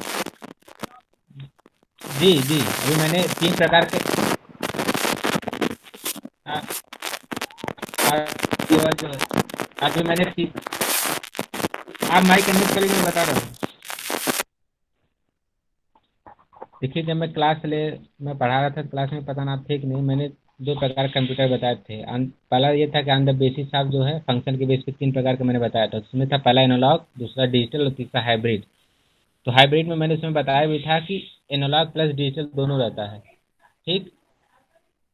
जी जी, अभी मैंने 3 प्रकार के हाँ, केवल जो अभी मैंने आप माइक कन्वर्ट करिए, मैं बता रहा हूँ। देखिए, जब मैं पढ़ा रहा था क्लास में, पता ना आप थे कि नहीं, मैंने 2 प्रकार कंप्यूटर बताए थे। पहला ये था कि ऑन द बेसिस ऑफ जो है फंक्शन के बेस पे 3 प्रकार का मैंने बताया था। उसमें था पहला एनालॉग, दूसरा डिजिटल और तीसरा हाइब्रिड। तो हाइब्रिड में मैंने उसमें बताया भी था कि एनालॉग प्लस डिजिटल दोनों रहता है। ठीक,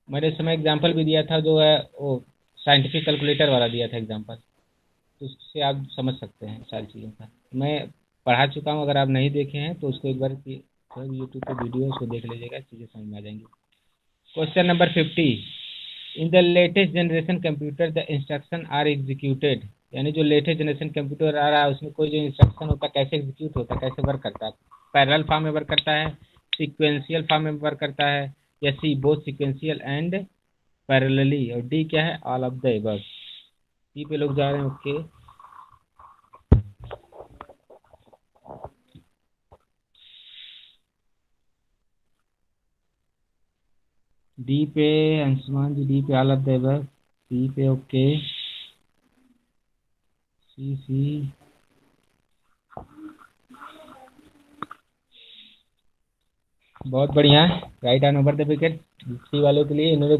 मैंने इस समय एग्जाम्पल भी दिया था, जो है वो साइंटिफिक कैलकुलेटर वाला दिया था एग्जाम्पल। तो उससे आप समझ सकते हैं सारी चीज़ों का। मैं पढ़ा चुका हूँ, अगर आप नहीं देखे हैं तो उसको एक बार यूट्यूब पे वीडियो उसको देख लीजिएगा, चीज़ें समझ में आ जाएंगी। Question number 50। In the latest generation computer the instruction are executed, यानी जो लेटेस्ट जनरेशन कंप्यूटर आ रहा है उसमें कोई जो इंस्ट्रक्शन होता है कैसे एग्जीक्यूट होता है, कैसे वर्क करता है। पैरेलल फॉर्म में वर्क करता है, सीक्वेंशियल फॉर्म में वर्क करता है, या C both sequential and parallelly, और डी क्या है, all of the above. C पे लोग जा रहे हैं, ओके। डी पे अंशुमान जी, डी पे all of the above, C पे ओके, सी सी। बहुत बढ़िया, right on over the wicket. C वालों के लिए इन्होंने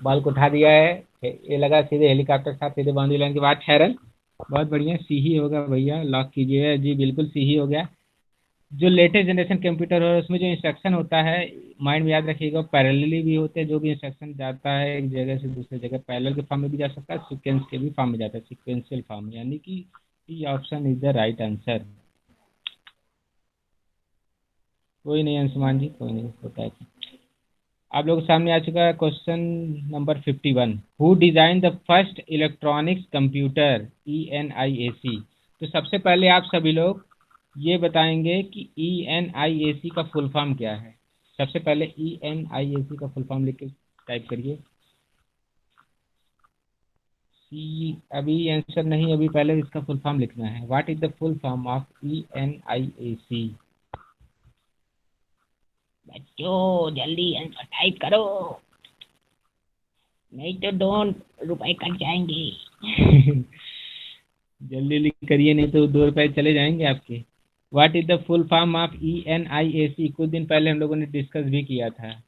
बॉल को उठा दिया है, ये लगा सीधे हेलीकॉप्टर साथ, सीधे बाउंड्री लाइन के बाद 6 रन। बहुत बढ़िया, सी ही होगा भैया, लॉक कीजिए जी, बिल्कुल सी ही हो गया। जो लेटेस्ट जनरेशन कंप्यूटर हो उसमें जो इंस्ट्रक्शन होता है, माइंड में याद रखिएगा, पैरेलली भी होते हैं। जो भी इंस्ट्रक्शन जाता है एक जगह से दूसरी जगह, पैरेलल के फॉर्म में भी जा सकता है, सीक्वेंस के भी फॉर्म में जाता है, सीक्वेंशियल फॉर्म, यानी कि C option is the right answer. कोई नहीं अंशुमान जी, कोई नहीं, होता है। आप लोगों के सामने आ चुका है question number 51। Who design the first electronics computer, ENIAC। तो सबसे पहले आप सभी लोग ये बताएंगे कि ENIAC का फुल फॉर्म क्या है। सबसे पहले ENIAC का फुल फॉर्म लिख के टाइप करिए। सी अभी आंसर नहीं, अभी पहले इसका फुल फॉर्म लिखना है। What is the full form of ENIAC? बच्चों जल्दी आंसर टाइप करो, नहीं तो डोंट, रुपए कट जाएंगे। जल्दी जल्दी करिए, नहीं तो 2 रुपए चले जाएंगे आपके। What is the full form of ENIAC? कुछ दिन पहले हम लोगों ने डिस्कस भी किया था।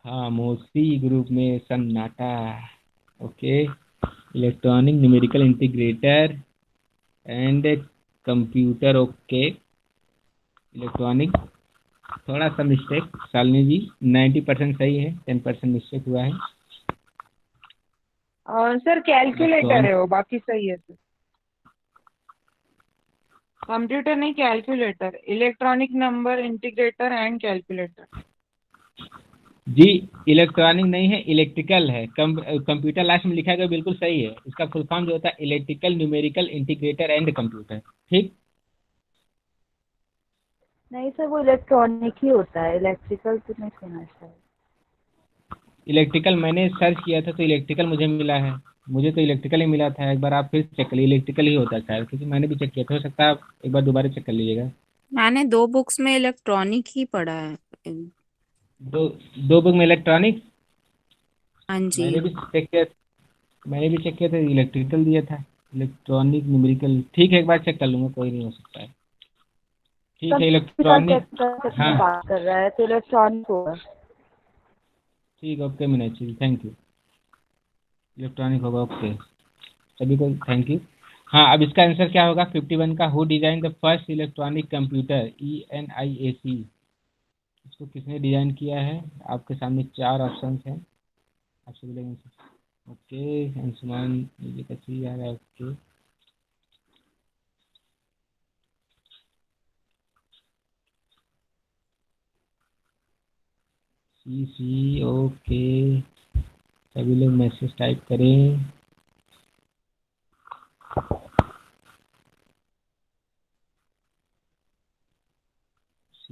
हाँ, मोसी ग्रुप में सन्नाटा। Okay, electronic numerical integrator and computer. Okay, electronic, थोड़ा सा मिस्टेक शालिनी जी, 90% सही है, 10% मिस्टेक हुआ है। और सर कैलकुलेटर है इलेक्ट्रॉनिक, वो, बाकी सही है सर। कंप्यूटर नहीं, calculator, electronic number integrator and calculator. जी, इलेक्ट्रॉनिक नहीं है, इलेक्ट्रिकल है। कंप्यूटर लास्ट में लिखा गया, बिल्कुल सही है। इसका फुल फॉर्म जो होता है electrical numerical integrator and computer. ठीक, नहीं सर, वो इलेक्ट्रॉनिक ही होता है, इलेक्ट्रिकल तो नहीं सुना शायद। इलेक्ट्रिकल मैंने सर्च किया था तो इलेक्ट्रिकल मुझे मिला है। मुझे तो इलेक्ट्रिकल ही मिला था। एक बार आप फिर चेक कर लीजिए, इलेक्ट्रिकल ही होता है शायद, क्योंकि मैंने भी चेक किया था। हो सकता है आप एक बार दोबारा चेक कर लीजिएगा। मैंने 2 बुक्स में इलेक्ट्रॉनिक ही पढ़ा है। दो दो बुक में इलेक्ट्रॉनिक, हाँ जी। मैंने भी चेक किया, मैंने भी चेक किया था, इलेक्ट्रिकल दिया था। इलेक्ट्रॉनिक न्यूमेरिकल, ठीक है, एक बार चेक कर लूँगा, कोई नहीं, हो सकता है। ठीक है, कंप्यूटर चेक इलेक्ट्रॉनिक। करके हाँ, बात कर रहा है तो इलेक्ट्रॉनिक होगा। ठीक है, okay Meenakshi, thank you. Electronic होगा, ओके। सभी को थैंक यू। हाँ, अब इसका आंसर क्या होगा 51 का? Who design the first electronic computer, ENIAC। इसको किसने डिजाइन किया है? आपके सामने 4 ऑप्शन हैं, आप सभी लोग आंसर। ओके, अंशुमान मुझे कच्ची आ रहा है, ओके। सी सी, ओके, सभी लोग मैसेज टाइप करें।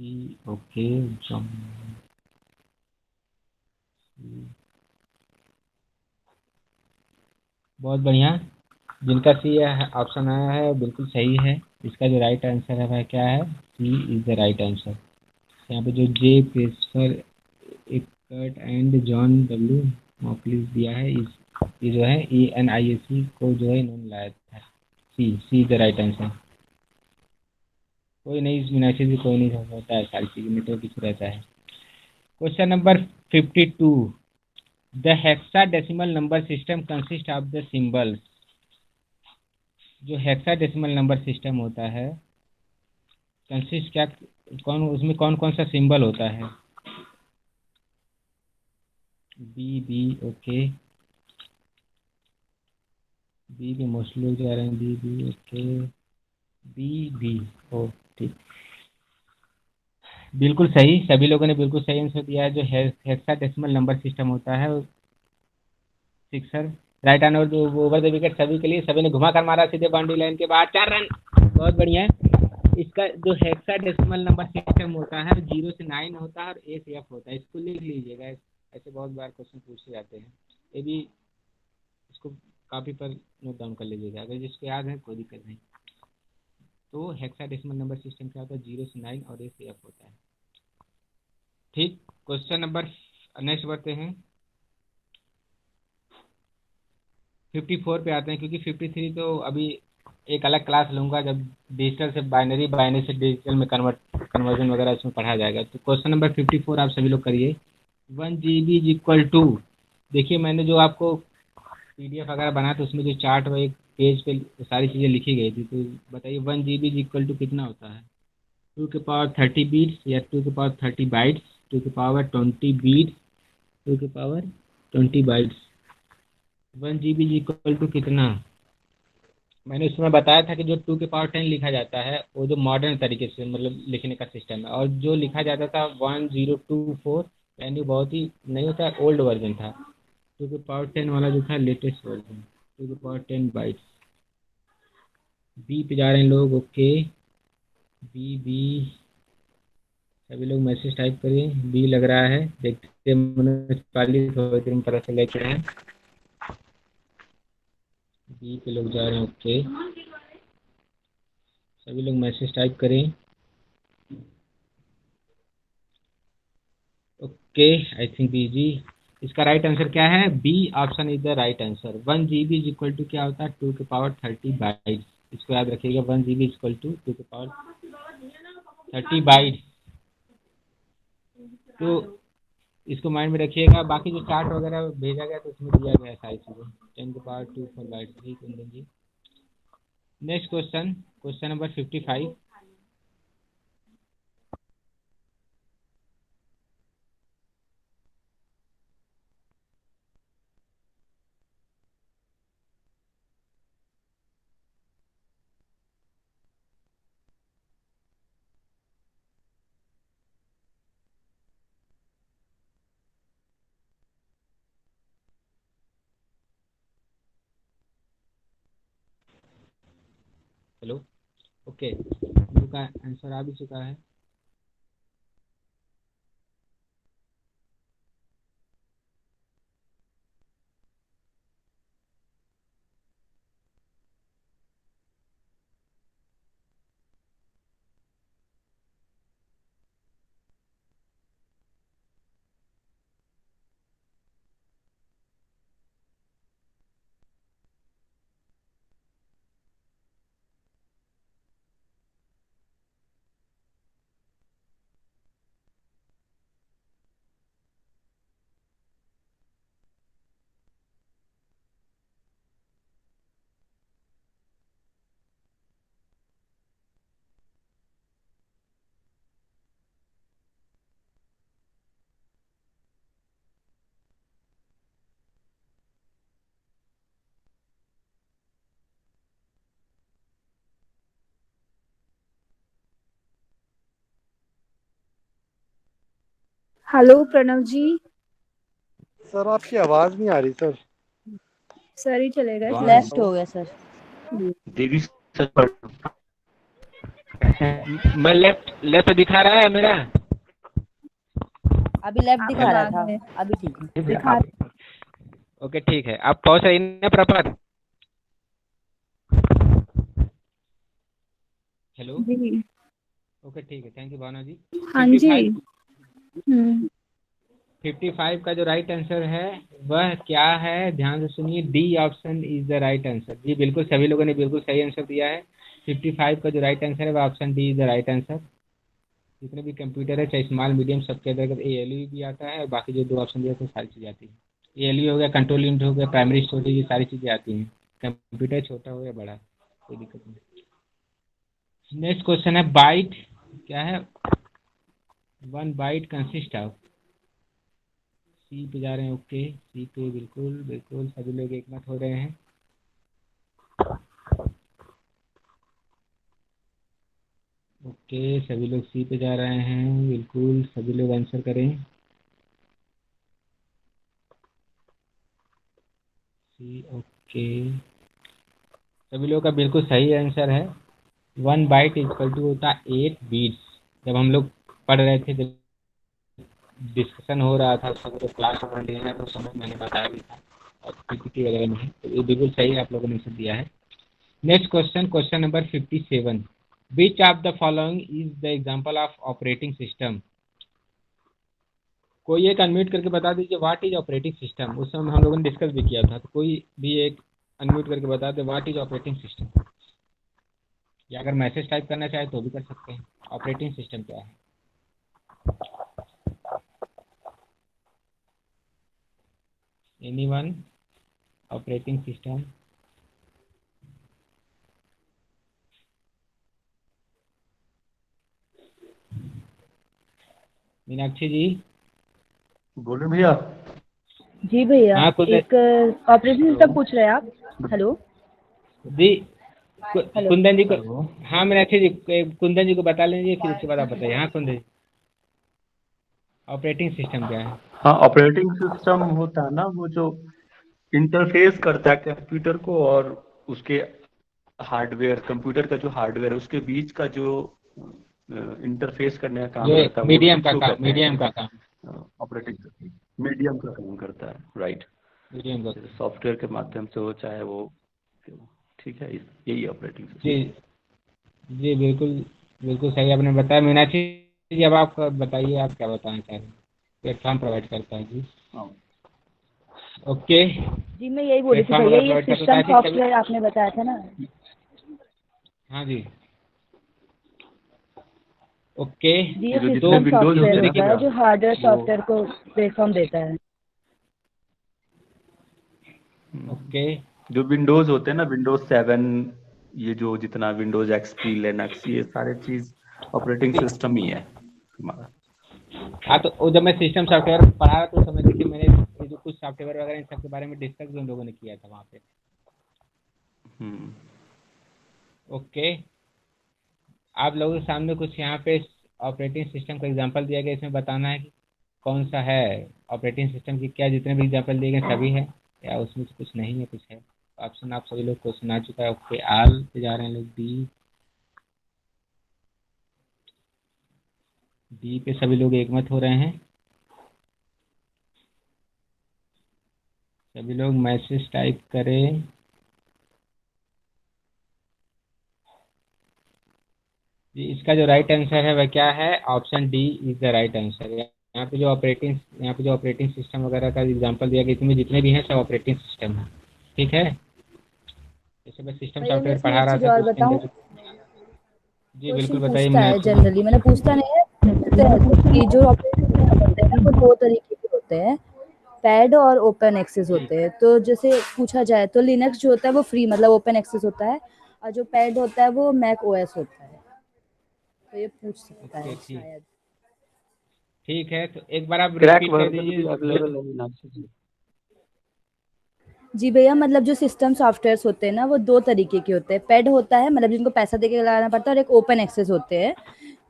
सी ओके जॉन बहुत बढ़िया। जिनका सी ऑप्शन आया है बिल्कुल सही है। इसका जो राइट आंसर है वह क्या है? C is the right answer. यहाँ पे जो J Christopher Eckert and John W Mauchly दिया है इस ये जो है ENIAC को जो है इन्होंने लाया था। See the right answer. कोई नहीं, इस मीनाक्षी जी कोई नहीं होता है, सारी चीज़ें नेटवर्क इशू रहता है। Question number 52। The hexadecimal number system consist of the symbols. जो हेक्साडेसिमल नंबर सिस्टम होता है कंसिस्ट क्या कौन उसमें कौन कौन सा सिंबल होता है? B okay. बी मोस्टली लोग जा रहे हैं बी ओके। बी ओ ठीक, बिल्कुल सही। सभी लोगों ने बिल्कुल सही आंसर दिया है। जो हेक्साडेसिमल नंबर सिस्टम होता है सिक्सर राइट हैंड और ओवर द विकेट सभी के लिए। सभी ने घुमा कर मारा सीधे बाउंड्री लाइन के बाहर, 4 रन। बहुत बढ़िया। इसका जो हेक्साडेसिमल नंबर सिस्टम होता है 0 से 9 होता है और A से F होता है। इसको लिख लीजिएगा, ऐसे बहुत बार क्वेश्चन पूछे जाते हैं। ये भी इसको कॉपी पर नोट डाउन कर लीजिएगा, अगर जिसको याद है कोई दिक्कत नहीं। तो हेक्साडेसिमल नंबर सिस्टम क्या होता है? 0 से 9 और A से F होता है। ठीक। क्वेश्चन नंबर नेक्स्ट बढ़ते हैं। 54 पे आते हैं, क्योंकि 53 तो अभी एक अलग क्लास लूंगा जब डिजिटल से बाइनरी, बाइनरी से डिजिटल में कन्वर्जन वगैरह इसमें पढ़ा जाएगा। तो क्वेश्चन नंबर 54 आप सभी लोग करिए। 1 GB इज इक्वल टू, देखिए मैंने जो आपको PDF वगैरह बनाया था उसमें जो चार्ट और एक पेज पे सारी चीज़ें लिखी गई थी, तो बताइए 1 GB इज इक्वल टू कितना होता है? 2 के पावर 30 बीट्स या 2 के पावर 30 बाइट्स, 2 के पावर 20 बीट्स, 2 के power 20 bytes. 1 GB is equal to कितना? मैंने उसमें बताया था कि जो 2 के पावर 10 लिखा जाता है वो जो मॉडर्न तरीके से मतलब लिखने का सिस्टम है, और जो लिखा जाता था 1024 यानी बहुत ही नहीं होता, ओल्ड वर्जन था। 2 के पावर 10 वाला जो था लेटेस्ट वर्जन, 2 के पावर 10 बाइट्स। बी पे जा रहे हैं लोग, ओके। बी सभी लोग मैसेज टाइप करिए। बी लग रहा है, देखते हैं म्यूनसिपाली थोड़ी देर में पता चल क्या है। बी पे लोग जा रहे हैं, ओके। सभी लोग मैसेज टाइप करें। ओके, आई थिंक बीजी इसका राइट आंसर क्या है? B option is the right answer. 1 GB is equal to क्या होता है? 2 के पावर 30 बाइट्स। इसको याद रखिएगा, 1 GB इज इक्वल टू 2 के पावर 30 बाइट्स। तो इसको माइंड में रखिएगा। बाकी जो चार्ट वगैरह भेजा गया तो उसमें दिया गया है सारी चीज़ें। 10 के पावर 2 4 बाइट्स। ठीक Kundan ji. Next question, question number 55। Hello, okay. इनका आंसर आ भी चुका है। हेलो प्रणव जी। सर आपकी आवाज नहीं आ रही सर। सर ही चले गए, हाँ। लेफ्ट हो गए सर। देवी सर मैं लेफ्ट लेफ्ट दिखा रहा है मेरा। अभी लेफ्ट दिखा रहा था, अभी ठीक है दिखा। ओके ठीक है, आप पहुंच रही ना प्रॉपर। हेलो। जी। ओके ठीक है, थैंक यू भावना जी। हाँ जी। 55 55 का जो राइट आंसर है वह क्या है, ध्यान से सुनिए। D option is the right answer. जी बिल्कुल, सभी लोगों ने बिल्कुल सही आंसर दिया है। 55 का जो राइट आंसर है वह option D is the right answer. जितने भी कंप्यूटर है, चाहे स्मॉल मीडियम, सबके अंदर ALU भी आता है, और बाकी जो 2 ऑप्शन दिए थे सारी चीज़ें आती है। ALU हो गया, कंट्रोल यूनिट हो गया, प्राइमरी स्टोरेज, ये सारी चीज़ें आती हैं। कंप्यूटर छोटा हो या बड़ा, कोई दिक्कत नहीं। नेक्स्ट क्वेश्चन है बाइट क्या है। 1 बाइट कंसिस्ट ऑफ। सी पे जा रहे हैं। ओके, सी पे बिल्कुल बिल्कुल सभी लोग एकमत हो रहे हैं। ओके, सभी लोग सी पे जा रहे हैं, बिल्कुल सभी लोग आंसर करें। सी। ओके, सभी लोग का बिल्कुल सही आंसर है। 1 बाइट इक्वल टू होता 8 बीट्स। जब हम लोग पढ़ रहे थे, जब डिस्कशन हो रहा था, उस समय क्लास में लेना, तो उस समय मैंने बताया भी था, और PPT वगैरह में है, तो ये बिल्कुल सही आप लोगों ने आंसर दिया है। Next question, question number 57। Which of the following is the example of operating system. कोई एक अनम्यूट करके बता दीजिए व्हाट इज ऑपरेटिंग सिस्टम। उस समय हम लोगों ने डिस्कस भी किया था, तो कोई भी एक अनम्यूट करके बता दे व्हाट इज ऑपरेटिंग सिस्टम, या अगर मैसेज टाइप करना चाहे तो भी कर सकते हैं। ऑपरेटिंग सिस्टम क्या है? Anyone? Operating system. Meenakshi ji. बोले भैया। जी भैया, हाँ कुछ एक ऑपरेटिंग सिस्टम पूछ रहे हैं आप? हेलो जी। हेलो। कुंदन जी को, हाँ मीनाक्षी जी, कुंदन जी को बता लीजिए, फिर उसके बाद आप बताइए। हाँ कुंदन जी, ऑपरेटिंग सिस्टम क्या है? हाँ, ऑपरेटिंग सिस्टम होता है ना वो जो इंटरफेस करता है कंप्यूटर को और उसके हार्डवेयर, कंप्यूटर का जो हार्डवेयर है उसके बीच का जो इंटरफेस करने का काम जो करता है, वो मीडियम का उसको काम, कहते मीडियम का काम, हैं ऑपरेटिंग सिस्टम। मीडियम का काम करता है, राइट। मीडियम का। जैसे सॉफ्टवेयर के माध्यम से हो, चाहे वो, ठीक है, यही ऑपरेटिंग जी सिस्टम। जी बिल्कुल बिल्कुल सही आपने बताया। मीनाक्षी जी, अब आप बताइए, आप क्या बताना चाह रहे हैं? प्लेटफॉर्म प्रोवाइड करता है जी। ओके, जी मैं यही बोली थी प्लेटफॉर्म भैया, अगर ये प्रोवाइड करता सिस्टम है तो कभी। सॉफ्टवेयर आपने बताया था ना। हाँ जी। ओके, जी ये जो जितने सिस्टम विंडोज सॉफ्टवेयर होते हैं ना होता भैया, है जो हार्डवेयर वो सॉफ्टवेयर को प्लेटफॉर्म देता है। ओके, जो विंडोज होते हैं ना, विंडोज 7, ये जो जितना विंडोज XP, लिनक्स, ये सारे चीज ऑपरेटिंग सिस्टम ही है हमारा। हाँ तो वो जब मैं सिस्टम सॉफ्टवेयर पढ़ा रहा था उस समय देखिए, मैंने ये जो कुछ सॉफ्टवेयर वगैरह इन सब के बारे में डिस्कस भी हम लोगों ने किया था वहाँ पे। हम्म। ओके, आप लोगों के सामने कुछ यहाँ पे ऑपरेटिंग सिस्टम का एग्जांपल दिया गया, इसमें बताना है कि कौन सा है ऑपरेटिंग सिस्टम की। क्या जितने भी एग्जांपल दिए गए सभी है, या उसमें से कुछ नहीं है, कुछ है? ऑप्शन आप सभी लोग को सुना चुका है। ओके, आल पे जा रहे हैं लोग। डी, डी पे सभी लोग एकमत हो रहे हैं। सभी लोग मैसेज टाइप करें। जी, इसका जो राइट आंसर है वह क्या है? Option D is the right answer. यहाँ पे जो ऑपरेटिंग सिस्टम वगैरह का एग्जांपल दिया गया, इसमें जितने भी हैं सब ऑपरेटिंग सिस्टम है। ठीक है, जैसे मैं सिस्टम भैया मैं सॉफ्टवेयर इसमें पढ़ा एक रहा चीज था तो और उसके बताऊं, अंदर। जी क्वेश्चन बिल्कुल बताइए पूछता है मीनाक्षी जी। जनरली, मैंने पूछता नहीं है, पूछते हैं कि जो ऑपरेटिंग सिस्टम होते हैं ना वो दो तरीके के होते हैं, पैड और ओपन एक्सेस जी होते हैं। तो जैसे पूछा जाए तो लिनक्स जो होता है वो फ्री मतलब ओपन एक्सेस होता है, और जो पैड होता है वो मैक ओएस होता है। तो ये पूछ सकता ओके, है ठीक शायद। ठीक है, तो एक बार आप क्रैक रिपीट कर वर्जन भी दीजिए। अवेलेबल है मीनाक्षी जी। जी भैया, मतलब जो सिस्टम सॉफ्टवेयर्स होते हैं ना वो दो तरीके के होते हैं। पेड होता है मतलब जिनको पैसा देके लगाना पड़ता है, और एक ओपन एक्सेस होते हैं।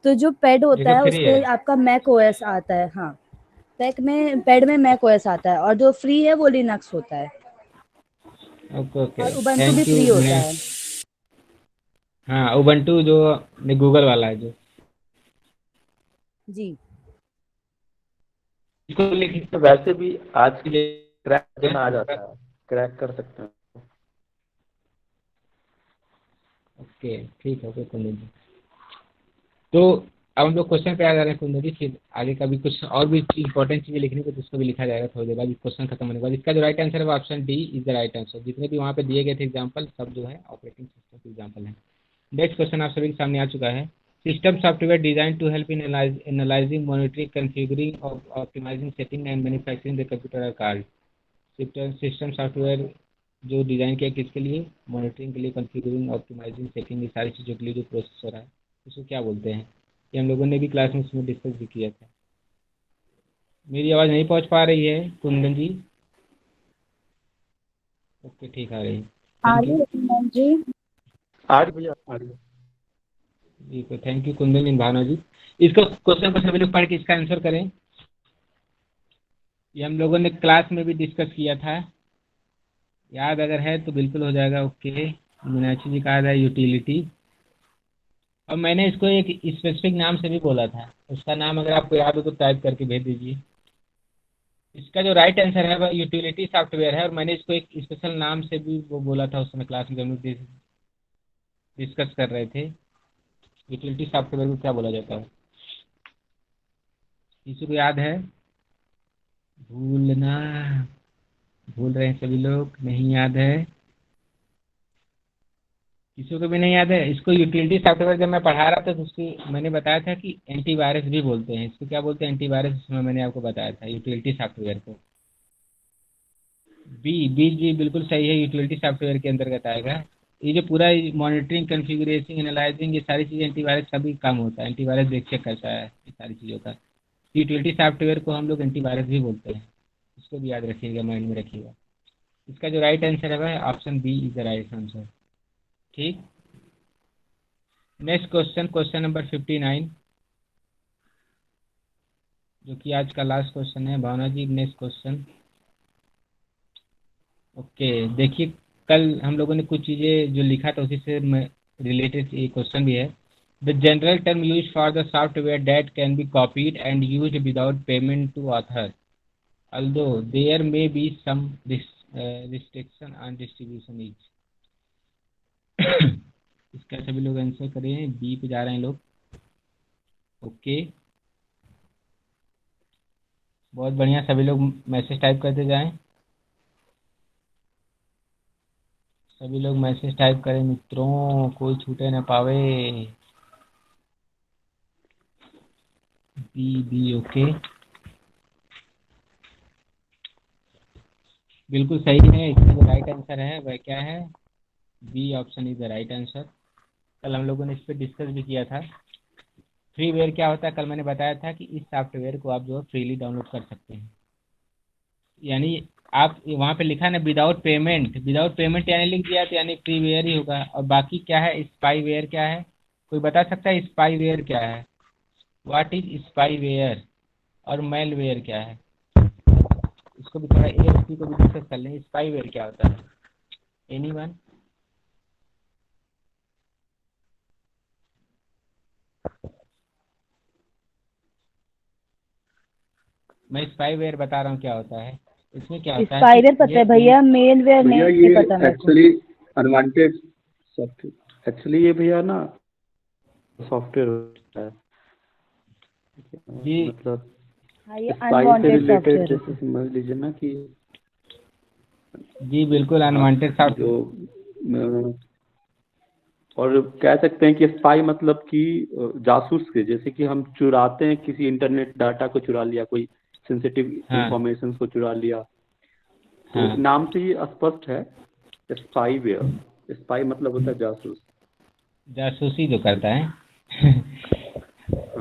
तो जो पेड ये होता तो है उस फ्री है। पे आपका मैक ओएस आता है। हाँ, पेड में मैक ओएस आता है, और जो फ्री है वो लिनक्स होता है, ओके ओके, और उबंटू भी थैंक यू फ्री होता है। मीनाक्षी। हाँ उबंटू जो गूगल वाला है जो, जी। इसको लिख तो वैसे भी आज के क्रैक करना आ जाता है, क्रैक कर सकते हैं। ओके ठीक है, ओके कुंदन जी। तो अब हम लोग क्वेश्चन पे आ जा रहे हैं कुंदन जी, फिर आगे का भी कुछ और भी इंपॉर्टेंट चीज़ें लिखनी को जिसको भी लिखा जाएगा थोड़ी देर बाद, क्वेश्चन खत्म होने के बाद। इसका जो राइट आंसर है वो option D is the right answer. जितने भी वहाँ पे दिए गए थे एग्जाम्पल सब जो है ऑपरेटिंग सिस्टम के एग्जाम्पल हैं। नेक्स्ट क्वेश्चन आप सभी के सामने आ चुका है। System software design to help in analysing monitoring configuring optimising setting and manufacturing the computer are called. System software जो डिज़ाइन किया किसके लिए, मॉनिटरिंग के लिए, कॉन्फ़िगरिंग, ऑप्टिमाइजिंग, सेटिंग, ये सारी चीज़ों के लिए जो प्रोसेस हो रहा है उसको क्या बोलते हैं। ये हम लोगों ने भी क्लास में इसमें डिस्कस भी किया था। मेरी आवाज़ नहीं पहुंच पा रही है कुंदन जी? ओके ठीक आ रही है, आ थैंक रही यू। है कुंदन जी? आज भैया आज जी तो थैंक यू कुंदन इन भावना जी। इसको क्वेश्चन को सभी लोग पढ़ के इसका आंसर करें। ये हम लोगों ने क्लास में भी डिस्कस किया था, याद अगर है तो बिल्कुल हो जाएगा। ओके मीनाक्षी जी कहा था यूटिलिटी, और मैंने इसको एक स्पेसिफिक नाम से भी बोला था, उसका नाम अगर आपको याद हो तो टाइप करके भेज दीजिए। इसका जो राइट आंसर है वह यूटिलिटी सॉफ्टवेयर है, और मैंने इसको एक स्पेशल नाम से भी वो बोला था उस समय क्लास में जब हम लोग डिस्कस कर रहे थे यूटिलिटी सॉफ्टवेयर को क्या बोला जाता है। किसी को याद है? भूलना, भूल रहे हैं सभी लोग, नहीं याद है किसी को भी नहीं याद है। इसको यूटिलिटी सॉफ्टवेयर जब मैं पढ़ा रहा था तो उसकी मैंने बताया था कि एंटीवायरस भी बोलते हैं इसको। क्या बोलते हैं? एंटीवायरस, इसमें मैंने आपको बताया था यूटिलिटी सॉफ्टवेयर को। बी बी जी बिल्कुल सही है, यूटिलिटी सॉफ्टवेयर के अंतर्गत आएगा। ये जो पूरा मॉनिटरिंग कॉन्फ़िगरेशन एनालाइजिंग ये सारी चीज़ें एंटीवायरस का भी काम होता है, एंटीवायरस देख चेक करता है ये सारी चीज़ों का। यूटिलिटी सॉफ्टवेयर को हम लोग एंटीवायरस भी बोलते हैं, इसको भी याद रखिएगा, माइंड में रखिएगा। इसका जो राइट आंसर है वह option B is the right answer. ठीक, नेक्स्ट क्वेश्चन, क्वेश्चन नंबर 59, जो कि आज का लास्ट क्वेश्चन है। Bhavna ji next question. Okay देखिए, कल हम लोगों ने कुछ चीज़ें जो लिखा था उसी से रिलेटेड ये क्वेश्चन भी है। The general term use for the software that can be copied and use without payment to author, although there may be some restriction on distribution each। इसका सभी लोग आंसर करें, बी पे जा रहे हैं लोग। ओके बहुत बढ़िया, सभी लोग मैसेज टाइप करते जाएं, सभी लोग मैसेज टाइप करें मित्रों, कोई छूटे ना पावे। बी बी ओके बिल्कुल सही है। इसका जो राइट आंसर है वह क्या है? B option is the right answer. कल हम लोगों ने इस पर डिस्कस भी किया था। फ्रीवेयर क्या होता है? कल मैंने बताया था कि इस सॉफ्टवेयर को आप जो है फ्रीली डाउनलोड कर सकते हैं। यानी आप वहाँ पे लिखा ना विदाउट पेमेंट, विदाउट पेमेंट यानी लिख दिया तो यानी फ्रीवेयर ही होगा। और बाकी क्या है? स्पाईवेयर क्या है? कोई बता सकता है स्पाईवेयर क्या है? What is spyware? और मेलवेयर क्या है? इसको भी थोड़ा एएसपी को भी डिस्कस कर लें, स्पाईवेयर क्या होता है? एनीवन? मैं स्पाईवेयर बता रहा हूँ क्या होता है। इसमें क्या होता है कि स्पाइडर पता है भैया, मेलवेयर भैया नहीं ये पता मेरे को। एक्चुअली अनवांटेड सॉफ्टवेयर, एक्चुअली ये भैया ना सॉफ्टवेयर होता है, जी मतलब हाँ ये स्पाई से अनवांटेड रिलेटेड, सॉफ्टवेयर जैसे है। समझ लीजिए ना कि जी बिल्कुल हाँ अनवांटेड जो सॉफ्टवेयर। और कह सकते हैं कि स्पाई मतलब कि जासूस के, जैसे कि हम चुराते हैं किसी इंटरनेट डाटा को, चुरा लिया कोई सेंसिटिव हाँ इंफॉर्मेशन को चुरा लिया, तो हाँ नाम से ही स्पष्ट है स्पाईवेयर। स्पाई मतलब होता है जासूस। जासूसी जो करता है। हाँ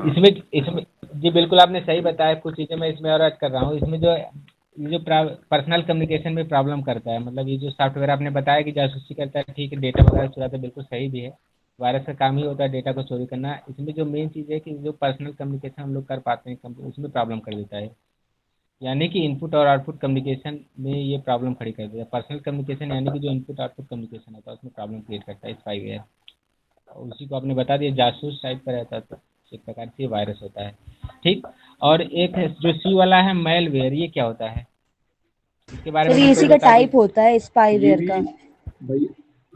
इसमें इसमें जी बिल्कुल आपने सही बताया। कुछ चीज़ें मैं इसमें और ऐड कर रहा हूँ। इसमें जो ये जो पर्सनल कम्युनिकेशन में प्रॉब्लम करता है, मतलब ये जो सॉफ्टवेयर आपने बताया कि जासूसी करता है, ठीक है, डेटा वगैरह चुराता है, बिल्कुल सही भी है। वायरस का काम ही होता है डेटा को चोरी करना। इसमें जो मेन चीज़ है कि जो पर्सनल कम्युनिकेशन हम लोग कर पाते हैं उसमें प्रॉब्लम कर देता है। यानी कि इनपुट और आउटपुट कम्युनिकेशन में ये प्रॉब्लम खड़ी कर देता है। पर्सनल कम्युनिकेशन यानी कि जो इनपुट आउटपुट कम्युनिकेशन होता है उसमें प्रॉब्लम क्रिएट करता है स्पाईवेयर। उसी को आपने बता दिया, जासूस टाइप का रहता है, तो एक प्रकार से वायरस होता है। ठीक। और एक है जो सी वाला है मेलवेयर, ये क्या होता है? इसके बारे सर में ये भी इसी कोई का बता दे। टाइप होता है ये स्पाईवेयर भी का। भाई, इसी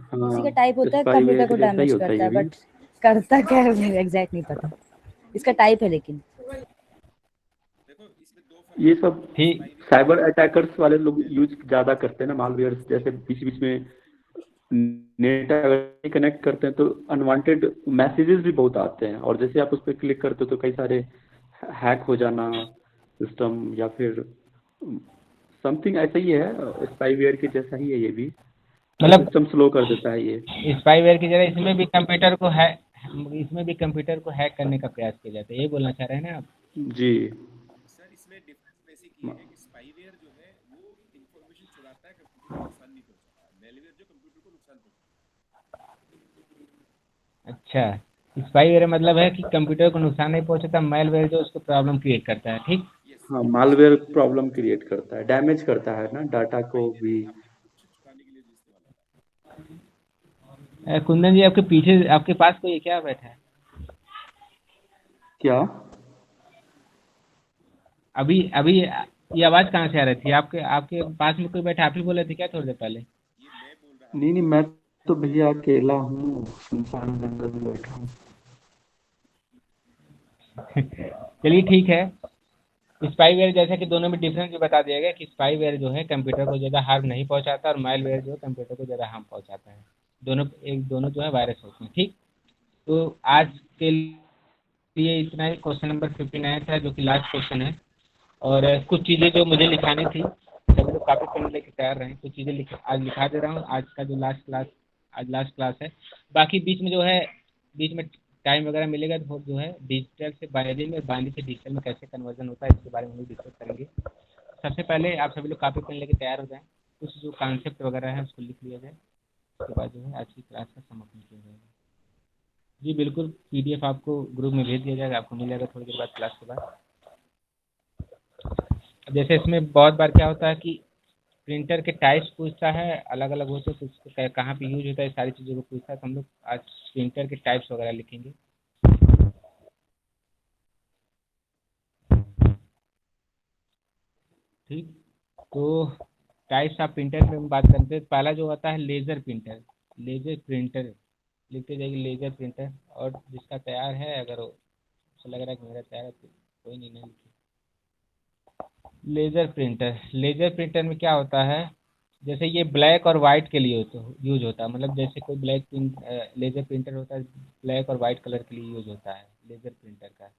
का हाँ, टाइप होता है, कंप्यूटर स्पाईवेयर को के जैसा ही डैमेज होता है करता ये है, भी। बट करता क्या है मुझे एग्जैक्ट नहीं पता। इसका टाइप है लेकिन। ये सब ठीक। साइबर अटैकर्स वाले लोग यूज ज्यादा करते हैं ना मालवेयर, जैसे बीच बीच में नेट अगर कनेक्ट करते हैं तो अनवांटेड मैसेजेस भी बहुत आते हैं, और जैसे आप उस पर क्लिक करते हो तो कई सारे हैक हो जाना सिस्टम, या फिर समथिंग ऐसा ही है, स्पाईवेयर के जैसा ही है ये भी, मतलब सिस्टम स्लो कर देता है ये। स्पाईवेयर की जगह इसमें भी कंप्यूटर को हैक करने का प्रयास किया जाता है, यही बोलना चाह रहे हैं ना आप? जी। अच्छा, स्पाईवेयर मतलब है कि कंप्यूटर को नुकसान नहीं पहुंचाता, मेलवेयर जो उसको प्रॉब्लम क्रिएट करता है। ठीक। हाँ, मालवेयर प्रॉब्लम क्रिएट करता है, डैमेज करता है ना डाटा को भी। कुंदन जी, आपके पीछे आपके पास कोई क्या बैठा है? क्या? अभी अभी ये आवाज कहाँ से आ रही थी? आपके आपके पास में कोई बैठा, आप ही बोले थे क्या थोड़ी देर पहले? नहीं नहीं, मैं तो भैया अकेला हूँ, सुनसान जंगल में बैठा हूँ। चलिए ठीक है। स्पाईवेयर जैसे कि दोनों में डिफरेंस भी बता दिया गया कि स्पाईवेयर जो है कंप्यूटर को ज़्यादा हार्म नहीं पहुंचाता, और मेलवेयर जो है कंप्यूटर को ज़्यादा हार्म पहुंचाता है। दोनों जो है वायरस होते हैं। ठीक। तो आज के लिए इतना ही। क्वेश्चन नंबर 59 था, जो कि लास्ट क्वेश्चन है। और कुछ चीज़ें जो मुझे लिखानी थी, सभी लोग काफ़ी पेन लेके तैयार रहे, कुछ चीज़ें आज लिखा दे रहा हूँ। आज का जो लास्ट क्लास है। बाकी बीच में जो है, बीच में टाइम वगैरह मिलेगा तो जो है डिजिटल से बाइनरी में, बाइनरी से डिजिटल में कैसे कन्वर्जन होता है, इसके बारे में भी डिस्कस करेंगे। सबसे पहले आप सभी लोग काफ़ी पेन लेके तैयार हो जाएं, कुछ जो कॉन्सेप्ट वगैरह है उसको लिख लिया जाए। उसके बाद जो है आज की क्लास का समापन किया जाएगा। जी बिल्कुल, पीडीएफ आपको ग्रुप में भेज दिया जाएगा, आपको मिल जाएगा थोड़ी देर बाद, क्लास के बाद। जैसे इसमें बहुत बार क्या होता है कि प्रिंटर के टाइप्स पूछता है, अलग अलग होते हैं, तो उसको कहाँ पे यूज होता है, सारी चीज़ों को पूछता है। तो हम लोग आज प्रिंटर के टाइप्स वगैरह लिखेंगे। ठीक। तो टाइप्स ऑफ प्रिंटर में हम बात करते हैं। पहला जो होता है लेज़र प्रिंटर। लेज़र प्रिंटर लिखते जाइए, लेज़र प्रिंटर। और जिसका तैयार है, अगर उसको लग रहा है कि मेरा तैयार है तो कोई नहीं, नहीं लिखिए। लेज़र प्रिंटर में क्या होता है, जैसे ये ब्लैक और वाइट के लिए यूज होता है। मतलब जैसे कोई लेज़र प्रिंटर होता है, ब्लैक और वाइट कलर के लिए यूज होता है लेज़र प्रिंटर का।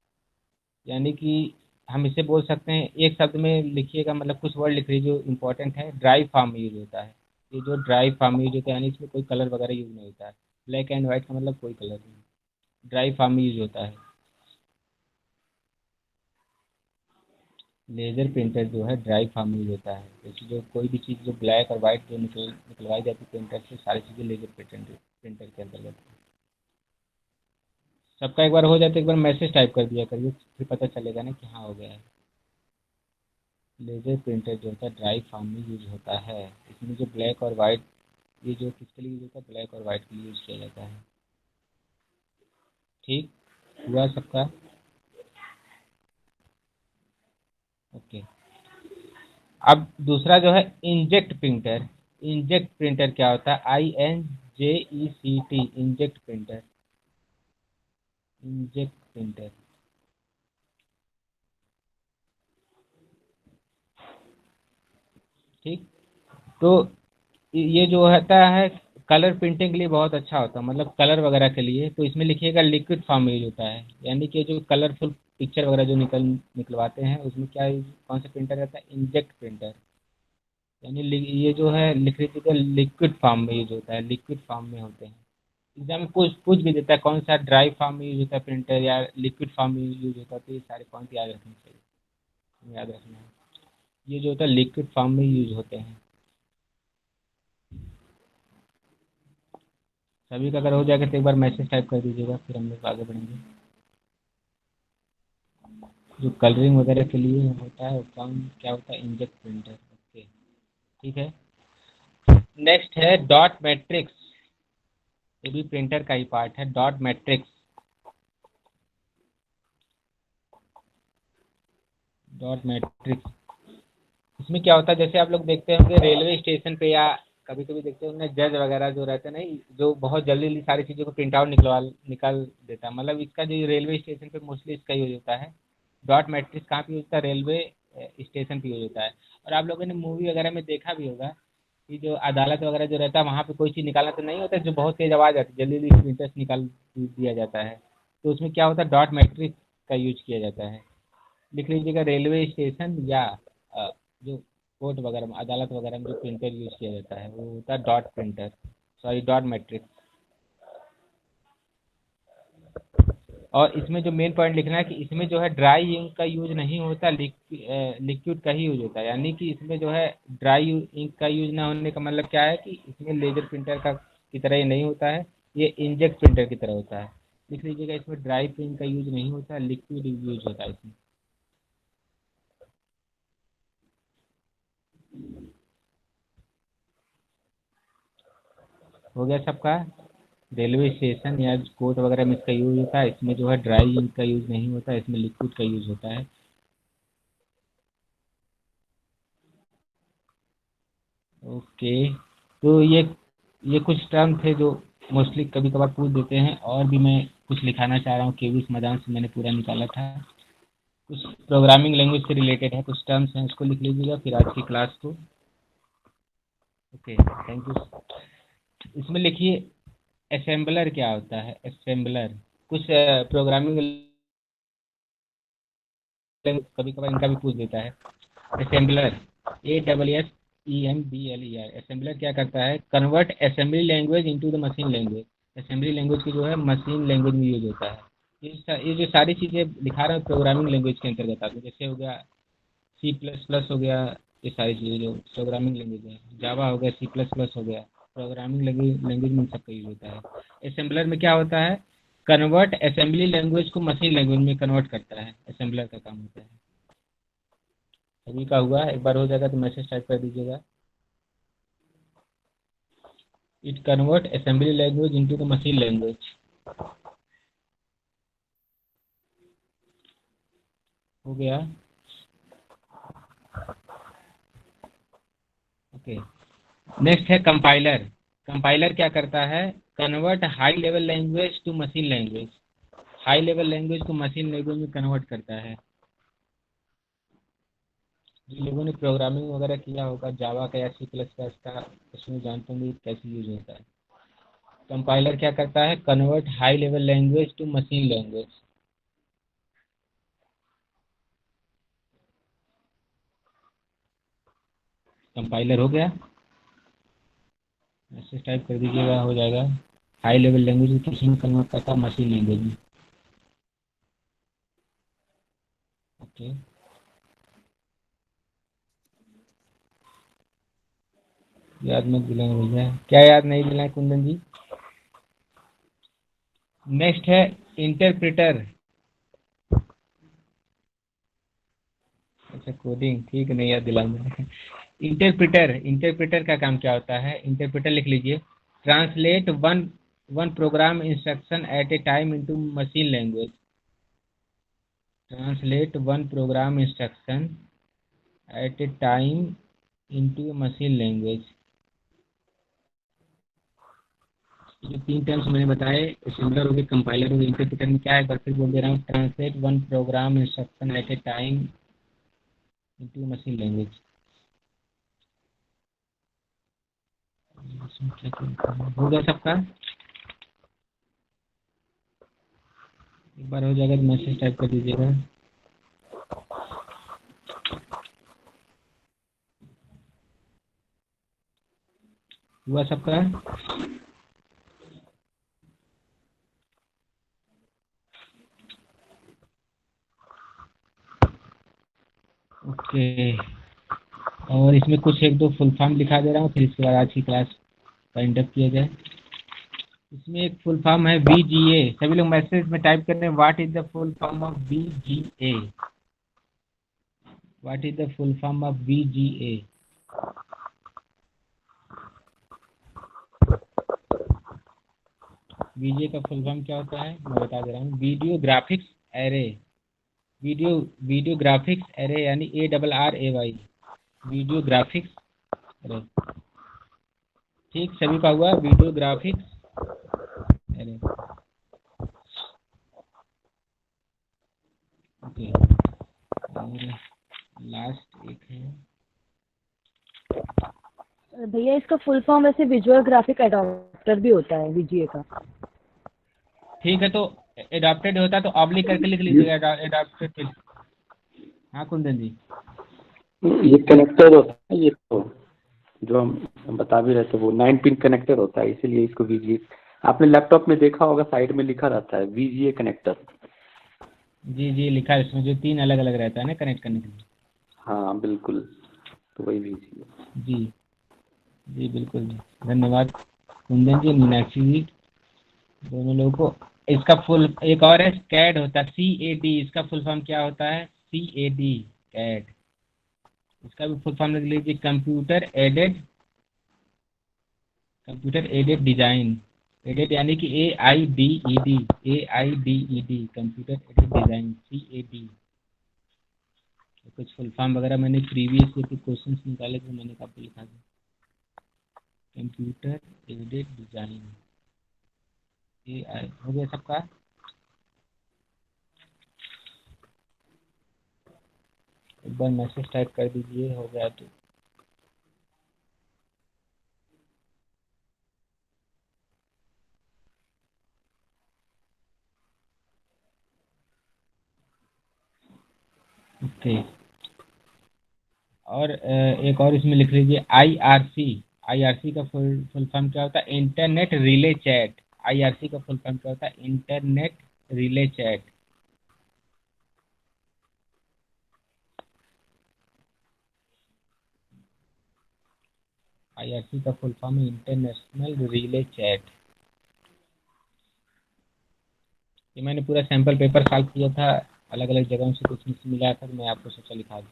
यानी कि हम इसे बोल सकते हैं, एक शब्द में लिखिएगा, मतलब कुछ वर्ड लिख लीजिए जो इम्पोर्टेंट है। ड्राई फार्म में यूज होता है। ये जो ड्राई फार्म में यूज होता है, यानी इसमें कोई कलर वगैरह यूज नहीं होता है। ब्लैक एंड वाइट का मतलब कोई कलर नहीं, ड्राई फार्म में यूज होता है। लेज़र प्रिंटर जो है ड्राई फार्म में यूज होता है। जैसे जो कोई भी चीज़ जो ब्लैक और वाइट जो निकलवाई जाती है प्रिंटर से, सारी चीज़ें लेज़र प्रिंटर के अंतर्गत है। सबका एक बार हो जाए तो एक बार मैसेज टाइप कर दिया करिए, फिर पता चलेगा ना कि हाँ हो गया है। लेज़र प्रिंटर जो होता है ड्राई फार्म में यूज होता है। इसमें जो ब्लैक और वाइट, ये जो किसके लिए यूज होता है, ब्लैक और वाइट के लिए यूज किया जाता है। ठीक। हुआ सबका? ओके। अब दूसरा जो है इंजेक्ट प्रिंटर। इंजेक्ट प्रिंटर क्या होता है? INJECT, inject printer. Inject printer. ठीक। तो ये जो होता है कलर प्रिंटिंग के लिए बहुत अच्छा होता है, मतलब कलर वगैरह के लिए। तो इसमें लिखिएगा लिक्विड फॉर्म में यूज होता है, यानी कि जो कलरफुल पिक्चर वगैरह जो निकलवाते हैं, उसमें क्या कौन सा प्रिंटर रहता है? Inject printer. यानी ये जो है लिख लीजिएगा लिक्विड फॉर्म में यूज होता है, लिक्विड फॉर्म में होते हैं। एग्जाम में पूछ भी देता है कौन सा ड्राई फॉर्म में यूज होता है प्रिंटर, या लिक्विड फॉर्म में यूज होता है। तो ये सारे पॉइंट याद रखने चाहिए, याद रखना है। ये जो होता है लिक्विड फॉर्म में यूज होते हैं। सभी का अगर हो जाएगा तो एक बार मैसेज टाइप कर दीजिएगा, फिर हम लोग आगे बढ़ेंगे। जो कलरिंग वगैरह के लिए होता है वो काम क्या होता है? Inject printer. ओके, ठीक है। नेक्स्ट है डॉट मैट्रिक्स। ये भी प्रिंटर का ही पार्ट है। डॉट मैट्रिक्स, डॉट मैट्रिक्स इसमें क्या होता है, जैसे आप लोग देखते होंगे रेलवे स्टेशन पे या कभी कभी देखते होंगे जज वगैरह जो रहते हैं नहीं, जो बहुत जल्दी जल्दी सारी चीज़ों को प्रिंट आउट निकाल देता है, मतलब इसका जो रेलवे स्टेशन पे मोस्टली इसका यूज होता है। डॉट मैट्रिक्स कहाँ पे यूज होता है? रेलवे स्टेशन पे यूज होता है। और आप लोगों ने मूवी वगैरह में देखा भी होगा कि जो अदालत वगैरह जो रहता है वहाँ पे कोई चीज़ निकालना तो नहीं होता, जो बहुत तेज आवाज़ आती है, जल्दी जल्दी प्रिंटर्स निकाल दिया जाता है, तो उसमें क्या होता है, डॉट मैट्रिक्स का यूज किया जाता है। लिख लीजिएगा, रेलवे स्टेशन या जो कोर्ट वगैरह में, अदालत वगैरह में जो प्रिंटर यूज किया जाता है वो होता है dot printer, sorry dot matrix. और इसमें जो मेन पॉइंट लिखना है कि इसमें जो है ड्राई इंक का यूज नहीं होता, लिक्विड का ही यूज होता है। यानी कि इसमें जो है ड्राई इंक का यूज ना होने का मतलब क्या है कि इसमें लेजर प्रिंटर का की तरह ये नहीं होता है, ये इंजेक्ट प्रिंटर की तरह होता है। लिख लीजिएगा, इसमें ड्राई इंक का यूज नहीं होता, लिक्विड यूज होता है इसमें। हो गया सबका? रेलवे स्टेशन या कोर्ट वगैरह में इसका यूज होता है, इसमें जो है ड्राई इंक का यूज नहीं होता, इसमें लिक्विड का यूज होता है। ओके, तो ये कुछ टर्म थे जो मोस्टली कभी कभार पूछ देते हैं, और भी मैं कुछ लिखाना चाह रहा हूँ, केवी मैदान से मैंने पूरा निकाला था। कुछ प्रोग्रामिंग लैंग्वेज से रिलेटेड है, कुछ टर्म्स हैं, उसको लिख लीजिएगा फिर आज की क्लास को। Okay, thank you. इसमें लिखिए असेंबलर क्या होता है। असेंबलर कुछ प्रोग्रामिंग कभी कभार इनका भी पूछ देता है। असेंबलर, ASSEMBLER, असेंबलर क्या करता है, convert assembly language into the machine language. Assembly language की जो है मशीन लैंग्वेज में यूज होता है। ये जो सारी चीज़ें दिखा रहे हैं प्रोग्रामिंग लैंग्वेज के अंतर्गत आते हैं, जैसे हो गया C++ हो गया, ये सारी चीज़ें जो प्रोग्रामिंग लैंग्वेज है, जावा हो गया, C++ हो गया, प्रोग्रामिंग लैंग्वेज में सबका यूज होता है। असेंबलर में क्या होता है, कन्वर्ट असेंबली लैंग्वेज को मशीन लैंग्वेज में कन्वर्ट करता है, असेंबलर का काम होता है। सभी का हुआ? एक बार हो जाएगा तो मैसेज टाइप कर दीजिएगा। It convert assembly language into the machine language. हो गया? ओके, नेक्स्ट है कंपाइलर। कंपाइलर क्या करता है, convert high level language to machine language. High level language को मशीन लैंग्वेज में कन्वर्ट करता है। जिन लोगों ने प्रोग्रामिंग वगैरह किया होगा जावा का या C++ का, उसमें जानते होंगे कैसे यूज होता है। कंपाइलर क्या करता है, convert high level language to machine language. Compiler हो गया, मैसेज टाइप कर दीजिएगा, हो जाएगा। हाई लेवल लैंग्वेज को किसी में कन्वर्ट करता है, मशीन लैंग्वेज में। ओके, याद मत दिलाएं भैया। क्या याद नहीं दिलाएं कुंदन जी? नेक्स्ट है इंटरप्रेटर। अच्छा, कोडिंग ठीक नहीं याद दिलाऊंगा। इंटरप्रेटर, इंटरप्रेटर का काम क्या होता है, इंटरप्रेटर लिख लीजिए, translate one program instruction at a time into machine language. Translate one program instruction at a time into machine language. जो तीन टर्म्स मैंने बताए, सिमिलर हो गए, कंपाइलर हो गए, इंटरप्रेटर में क्या है, एक बार फिर बोल दे रहा हूँ, translate one program instruction at a time into machine language. हो गया सबका? एक बार हो जाएगा तो मैसेज टाइप कर दीजिएगा। हुआ सबका? ओके, और इसमें कुछ एक दो फुल फॉर्म दिखा दे रहा हूँ, फिर इसके बाद आज की क्लास वाइंड अप किया जाए। इसमें एक फुल फॉर्म है VGA। सभी लोग मैसेज में टाइप कर रहे हैं, what is the full form of VGA? What is the full form of VGA? VGA का फुल फॉर्म क्या होता है मैं बता दे रहा हूँ। Video graphics array, video graphics array यानी ARRAY, वीडियो ग्राफिक्स एरे। ठीक, सभी का हुआ वीडियो ग्राफिक्स एरे। ओके, और लास्ट एक है भैया इसका फुल फॉर्म वैसे विजुअल ग्राफिक एडाप्टर भी होता है वीजीए का। ठीक है, तो एडाप्टेड होता है तो ऑब्लिक करके लिख लीजिएगा एडाप्टेड। हाँ कुंदन जी, ये कनेक्टर होता है, ये तो जो हम बता भी रहे थे वो 9 पिन कनेक्टर होता है, इसीलिए इसको वीजीए, आपने लैपटॉप में देखा होगा साइड में लिखा रहता है वीजीए कनेक्टर। जी जी लिखा है इसमें, जो 3 अलग अलग रहता है ना कनेक्ट करने के लिए। हाँ बिल्कुल, तो वही वीजीए। जी जी बिल्कुल जी, धन्यवाद कुंदन जी, मीनाक्षी जी, दोनों लोगों को। इसका फुल एक और है कैड होता है, CAD, इसका फुल फॉर्म क्या होता है? CAD, CAD. इसका भी फुल फॉर्म लिख लीजिए, कंप्यूटर एडेड डिजाइन। एडेड यानी कि AIDED, computer aided design, CAD। कुछ फुल फॉर्म वगैरह मैंने प्रीवियस ईयर के क्वेश्चंस निकाले थे, मैंने आपको लिखा था। कंप्यूटर एडेड डिजाइन, AI हो गया सबका। एक बार मैसेज टाइप कर दीजिए हो गया तो। ओके, और एक और इसमें लिख लीजिए IRC का फुल फॉर्म क्या होता है? Internet relay chat. IRC का फुल फॉर्म क्या होता है? Internet relay chat. IRC का फुल फॉर्म है इंटरनेशनल रिले चैट। ये मैंने पूरा सैंपल पेपर सॉल्व किया था, अलग अलग जगहों से कुछ मिला कर मैं आपको सोचा लिखा दूँ।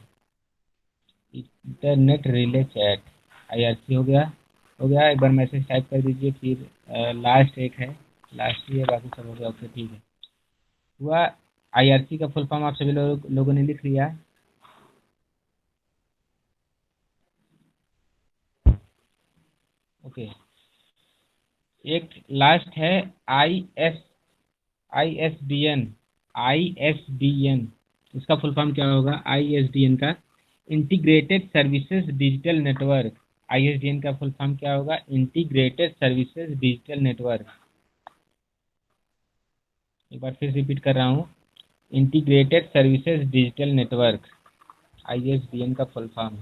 इंटरनेट रिले चैट, IRC हो गया। एक बार मैसेज टाइप कर दीजिए। फिर लास्ट एक है, लास्ट ही है, बाकी सब हो गया। ओके ठीक है, हुआ। IRC का फुल फॉर्म आप सभी लोगों ने लिख लिया। ओके, एक लास्ट है ISDN। इसका फुल फॉर्म क्या होगा? ISDN का integrated services digital network. ISDN का फुल फॉर्म क्या होगा? Integrated services digital network. एक बार फिर रिपीट कर रहा हूँ, integrated services digital network, ISDN का फुल फॉर्म।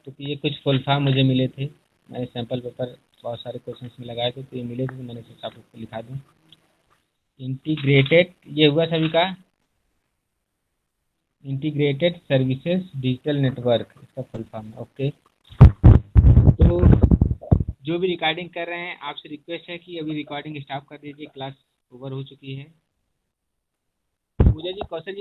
तो ये कुछ फुल फॉर्म मुझे मिले थे, मैंने सैंपल पेपर बहुत सारे क्वेश्चंस में लगाए थे, तो ये मिले थे तो मैंने सोचा आपको लिखा दूँ। इंटीग्रेटेड, ये हुआ सभी का इंटीग्रेटेड सर्विसेज डिजिटल नेटवर्क, इसका फुल फॉर्म। ओके, तो जो भी रिकॉर्डिंग कर रहे हैं आपसे रिक्वेस्ट है कि अभी रिकॉर्डिंग स्टॉप कर दीजिए, क्लास ओवर हो चुकी है। पूजा जी, कौशल जी